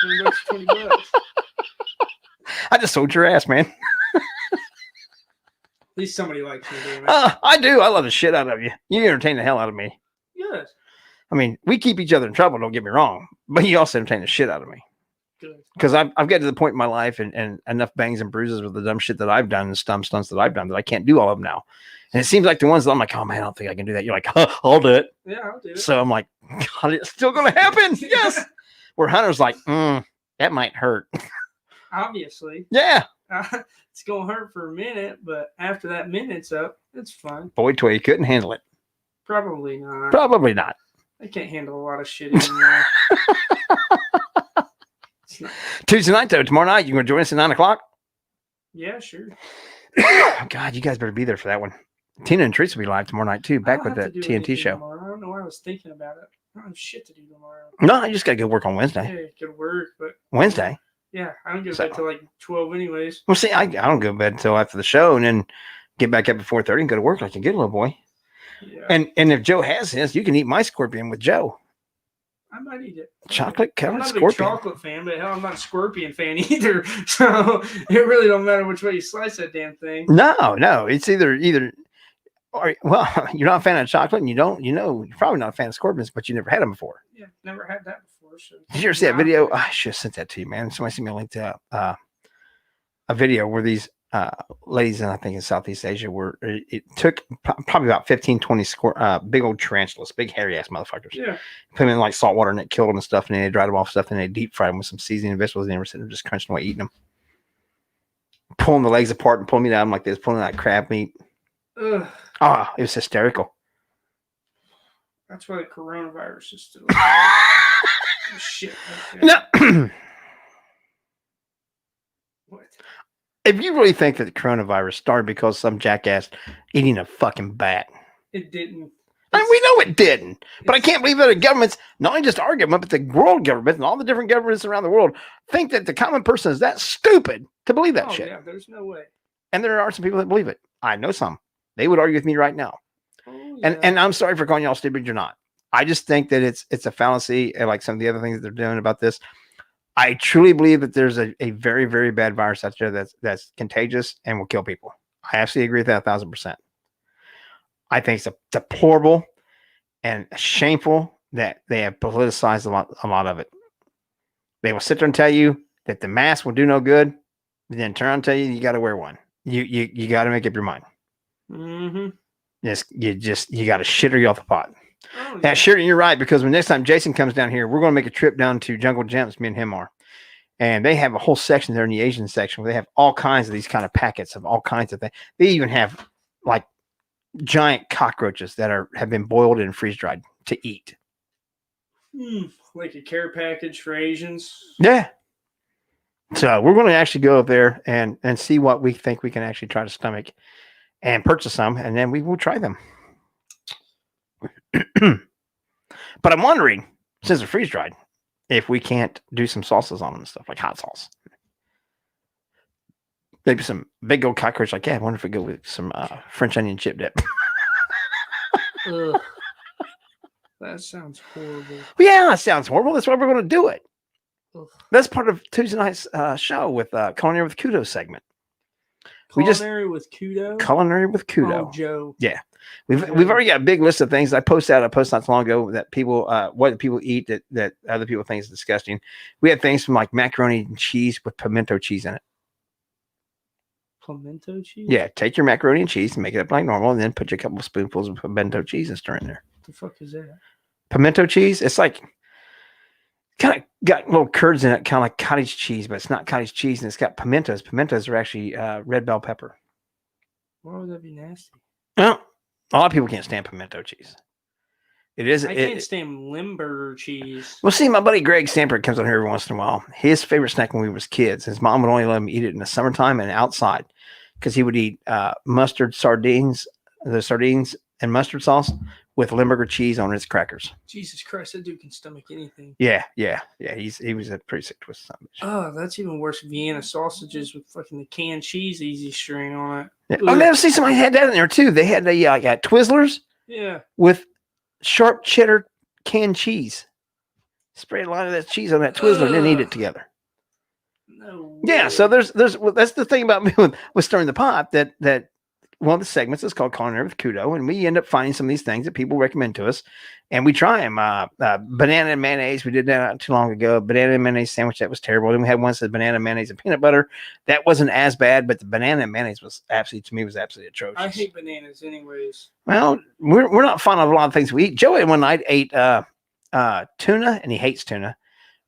$20, $20. I just sold your ass, man. At least somebody likes me, damn it. I do. I love the shit out of you. You entertain the hell out of me. Good. I mean, we keep each other in trouble, don't get me wrong. But you also entertain the shit out of me. Good. Because I've got to the point in my life and enough bangs and bruises with the dumb shit that I've done and stunts that I've done that I can't do all of them now. And it seems like the ones that I'm like, oh man, I don't think I can do that. You're like, I'll do it. Yeah, I'll do it. So I'm like, God, it's still going to happen. Yes. Where Hunter's like, that might hurt. Obviously. Yeah. It's going to hurt for a minute, but after that minute's up, it's fine. Boy toy, you couldn't handle it. Probably not. Probably not. I can't handle a lot of shit anymore. Tuesday night, though. Tomorrow night, you going to join us at 9 o'clock? Yeah, sure. God, you guys better be there for that one. Tina and Teresa will be live tomorrow night, too, back with that TNT show. Tomorrow. I don't know why I was thinking about it. I don't have shit to do tomorrow. No, I just got to go work on Wednesday. Yeah, good work, but... Wednesday? Yeah, I don't go to bed till like 12 anyways. Well, see, I don't go to bed until after the show and then get back up at 4:30 and go to work like a good little boy. Yeah. And if Joe has his, you can eat my scorpion with Joe. I might eat it. Chocolate covered I'm not scorpion. a big chocolate fan, but hell, I'm not a scorpion fan either. So it really don't matter which way you slice that damn thing. No, it's either. Or, well, you're not a fan of chocolate, and you're probably not a fan of scorpions, but you never had them before. Yeah, never had that before. So did you ever see that video? I should have sent that to you, man. Somebody sent me a link to a video where these ladies, and I think in Southeast Asia, where it took probably about 15, 20 big old tarantulas, big hairy ass motherfuckers. Yeah. Put them in like salt water and it killed them and stuff, and then they dried them off stuff, and they deep fried them with some seasoning and vegetables, and they were sitting there just crunching away, eating them. Pulling the legs apart and pulling me down like this, pulling that crab meat. Ugh. It was hysterical. That's why the coronavirus is still shit. No. What? If you really think that the coronavirus started because some jackass eating a fucking bat, It didn't. I mean, we know it didn't. But I can't believe that the governments, not only just our government, but the world government and all the different governments around the world, think that the common person is that stupid to believe that shit. Yeah, there's no way. And there are some people that believe it. I know some. They would argue with me right now. Oh, yeah. And I'm sorry for calling y'all stupid. You're not. I just think that it's a fallacy, and like some of the other things that they're doing about this. I truly believe that there's a very, very bad virus out there that's contagious and will kill people. I absolutely agree with that 1,000%. I think it's deplorable and shameful that they have politicized a lot of it. They will sit there and tell you that the mask will do no good, then turn around and tell you you got to wear one. You got to make up your mind. Mm-hmm. You got to shit or you off the pot. Oh, Yeah, yeah. sure, you're right, because when next time Jason comes down here, we're going to make a trip down to Jungle Gems, me and him are. And they have a whole section there in the Asian section where they have all kinds of these kind of packets of all kinds of things. They even have like giant cockroaches that have been boiled and freeze dried to eat. Like a care package for Asians. Yeah. So we're going to actually go up there and see what we think we can actually try to stomach and purchase some, and then we will try them. But I'm wondering, since they're freeze dried, if we can't do some salsas on them and stuff, like hot sauce. Maybe some big old cockroach like that. I wonder if we go with some French onion chip dip. Ugh. That sounds horrible. Well, yeah, that sounds horrible. That's why we're going to do it. Ugh. That's part of Tuesday night's show with Culinary with Kudo segment. Culinary with Kudo? Culinary with Kudo. Oh, Joe. Yeah. We've already got a big list of things. I posted not so long ago that people, what people eat that other people think is disgusting. We had things from like macaroni and cheese with pimento cheese in it. Pimento cheese? Yeah. Take your macaroni and cheese and make it up like normal, and then put a couple of spoonfuls of pimento cheese and stir in there. What the fuck is that? Pimento cheese? It's like kind of got little curds in it, kind of like cottage cheese, but it's not cottage cheese, and it's got pimentos. Pimentos are actually red bell pepper. Why would that be nasty? Well, a lot of people can't stand pimento cheese. It is. I can't stand Limburger cheese. Well, see, my buddy Greg Stamper comes on here every once in a while. His favorite snack when we was kids, his mom would only let him eat it in the summertime and outside, because he would eat the sardines and mustard sauce with Limburger cheese on his crackers. Jesus Christ, that dude can stomach anything. Yeah. He was a pretty sick twist sandwich. Oh, that's even worse. Vienna sausages with fucking the canned cheese easy string on it. Yeah. Oh, never see somebody had that in there too. They had the Twizzlers. Yeah. With sharp cheddar canned cheese. Sprayed a lot of that cheese on that Twizzler and then eat it together. No. Yeah, so there's that's the thing about me with stirring the pot that one of the segments is called Culinary with Kudo, and we end up finding some of these things that people recommend to us, and we try them. Banana and mayonnaise, we did that not too long ago. Banana and mayonnaise sandwich, that was terrible. Then we had one that said banana, mayonnaise, and peanut butter. That wasn't as bad, but the banana and mayonnaise was absolutely atrocious. I hate bananas anyways. Well, we're not fond of a lot of things we eat. Joey one night ate tuna, and he hates tuna,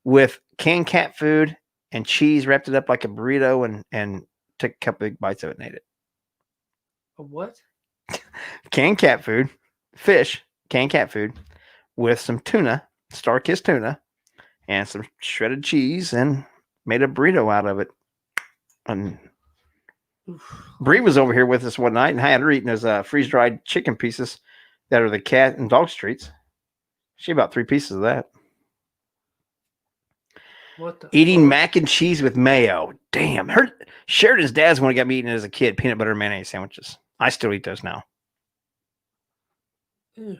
with canned cat food and cheese, wrapped it up like a burrito, and took a couple big bites of it and ate it. A what? Canned cat food, canned cat food with some tuna, Star-Kissed tuna, and some shredded cheese, and made a burrito out of it. And Bree was over here with us one night, and I had her eating those freeze-dried chicken pieces that are the cat and dog treats. She about 3 pieces of that. What the Eating fuck? mac and cheese with mayo. Damn. Sheridan's dad's one got me eating as a kid, peanut butter and mayonnaise sandwiches. I still eat those now. Ew.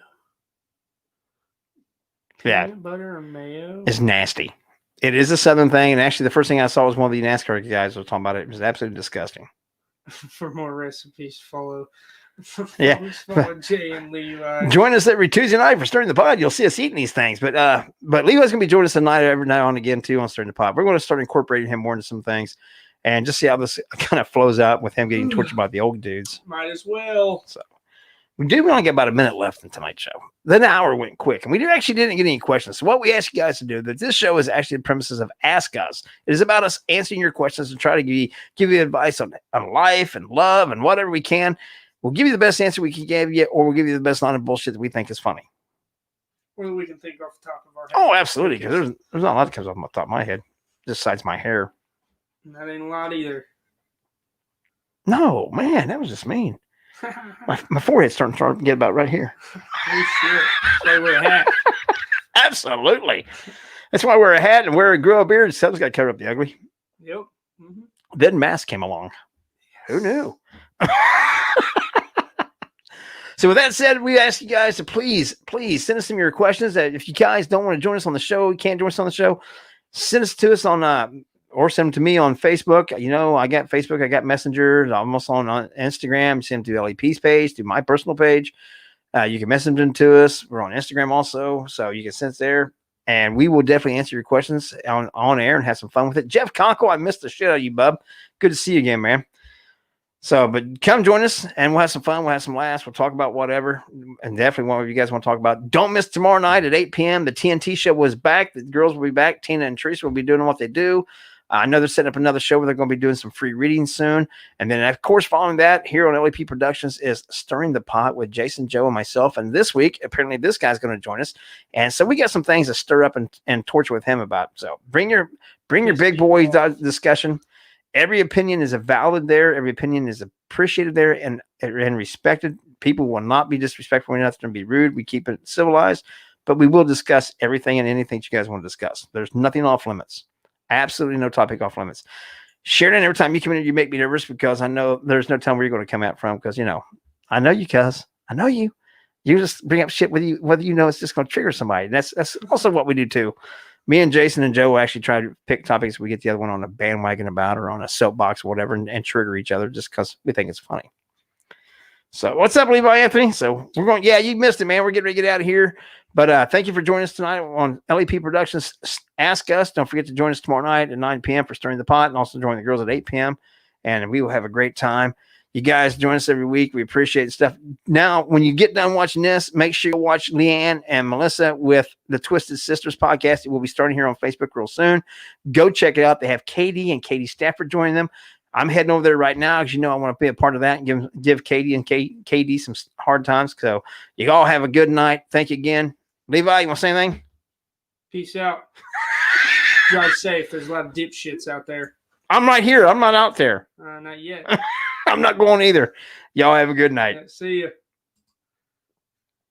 Yeah. Peanut butter and mayo? It's nasty. It is a Southern thing, and actually the first thing I saw was one of the NASCAR guys was talking about it. It was absolutely disgusting. For more recipes, follow Jay and Levi. Join us every Tuesday night for Stirring the Pod. You'll see us eating these things. But Levi's going to be joining us tonight every now and again, too, on Stirring the Pod. We're going to start incorporating him more into some things and just see how this kind of flows out with him getting tortured by the old dudes. Might as well. So we only get about a minute left in tonight's show. Then the hour went quick, and we didn't get any questions. So what we ask you guys to do, that this show is actually the premises of Ask Us. It is about us answering your questions and try to give you advice on life and love and whatever we can. We'll give you the best answer we can give you, or we'll give you the best line of bullshit that we think is funny. Or that we can think off the top of our head. Oh, absolutely, because there's not a lot that comes off the top of my head, just besides my hair. That ain't a lot either. No, man, that was just mean. My forehead's starting to get about right here. Oh, shit. That's why I wear a hat. Absolutely. That's why I wear a hat and grow a beard. Something's got to cover up the ugly. Yep. Mm-hmm. Then mask came along. Who knew? So with that said, we ask you guys to please send us some of your questions. That if you guys don't want to join us on the show, you can't join us on the show, send us to us on or send them to me on Facebook. You know, I got Facebook, I got Messenger. I'm also on Instagram. Send them to LEP's page, to my personal page. You can message them to us. We're on Instagram also, so you can send us there. And we will definitely answer your questions on air and have some fun with it. Jeff Conkle, I missed the shit out of you, bub. Good to see you again, man. So, but come join us and we'll have some fun. We'll have some laughs. We'll talk about whatever. And definitely whatever you guys want to talk about. Don't miss tomorrow night at 8 p.m. The TNT show was back. The girls will be back. Tina and Teresa will be doing what they do. I know they're setting up another show where they're going to be doing some free readings soon. And then, of course, following that, here on LAP Productions is Stirring the Pot with Jason, Joe, and myself. And this week, apparently, this guy's going to join us. And so we got some things to stir up and torture with him about. So bring your big boy discussion. Every opinion is valid there. Every opinion is appreciated there and respected. People will not be disrespectful. We're not going to be rude. We keep it civilized, but we will discuss everything and anything you guys want to discuss. There's nothing off limits. Absolutely no topic off limits. Sheridan, every time you come in, you make me nervous because I know there's no time where you're going to come out from because, I know you, cuz. I know you. You just bring up shit with you, whether it's just going to trigger somebody. And that's also what we do too. Me and Jason and Joe actually try to pick topics we get the other one on a bandwagon about or on a soapbox or whatever and trigger each other just because we think it's funny. So what's up, Levi Anthony? So we're going, you missed it, man. We're getting ready to get out of here. But thank you for joining us tonight on LAP Productions Ask Us. Don't forget to join us tomorrow night at 9 p.m. for Stirring the Pot and also join the girls at 8 p.m. And we will have a great time. You guys join us every week. We appreciate the stuff. Now, when you get done watching this, make sure you watch Leanne and Melissa with the Twisted Sisters podcast. It will be starting here on Facebook real soon. Go check it out. They have Katie and Katie Stafford joining them. I'm heading over there right now because I want to be a part of that and give Katie and Katie some hard times. So you all have a good night. Thank you again. Levi, you want to say anything? Peace out. Drive safe. There's a lot of dipshits out there. I'm right here. I'm not out there. Not yet. I'm not going either. Y'all have a good night. See you.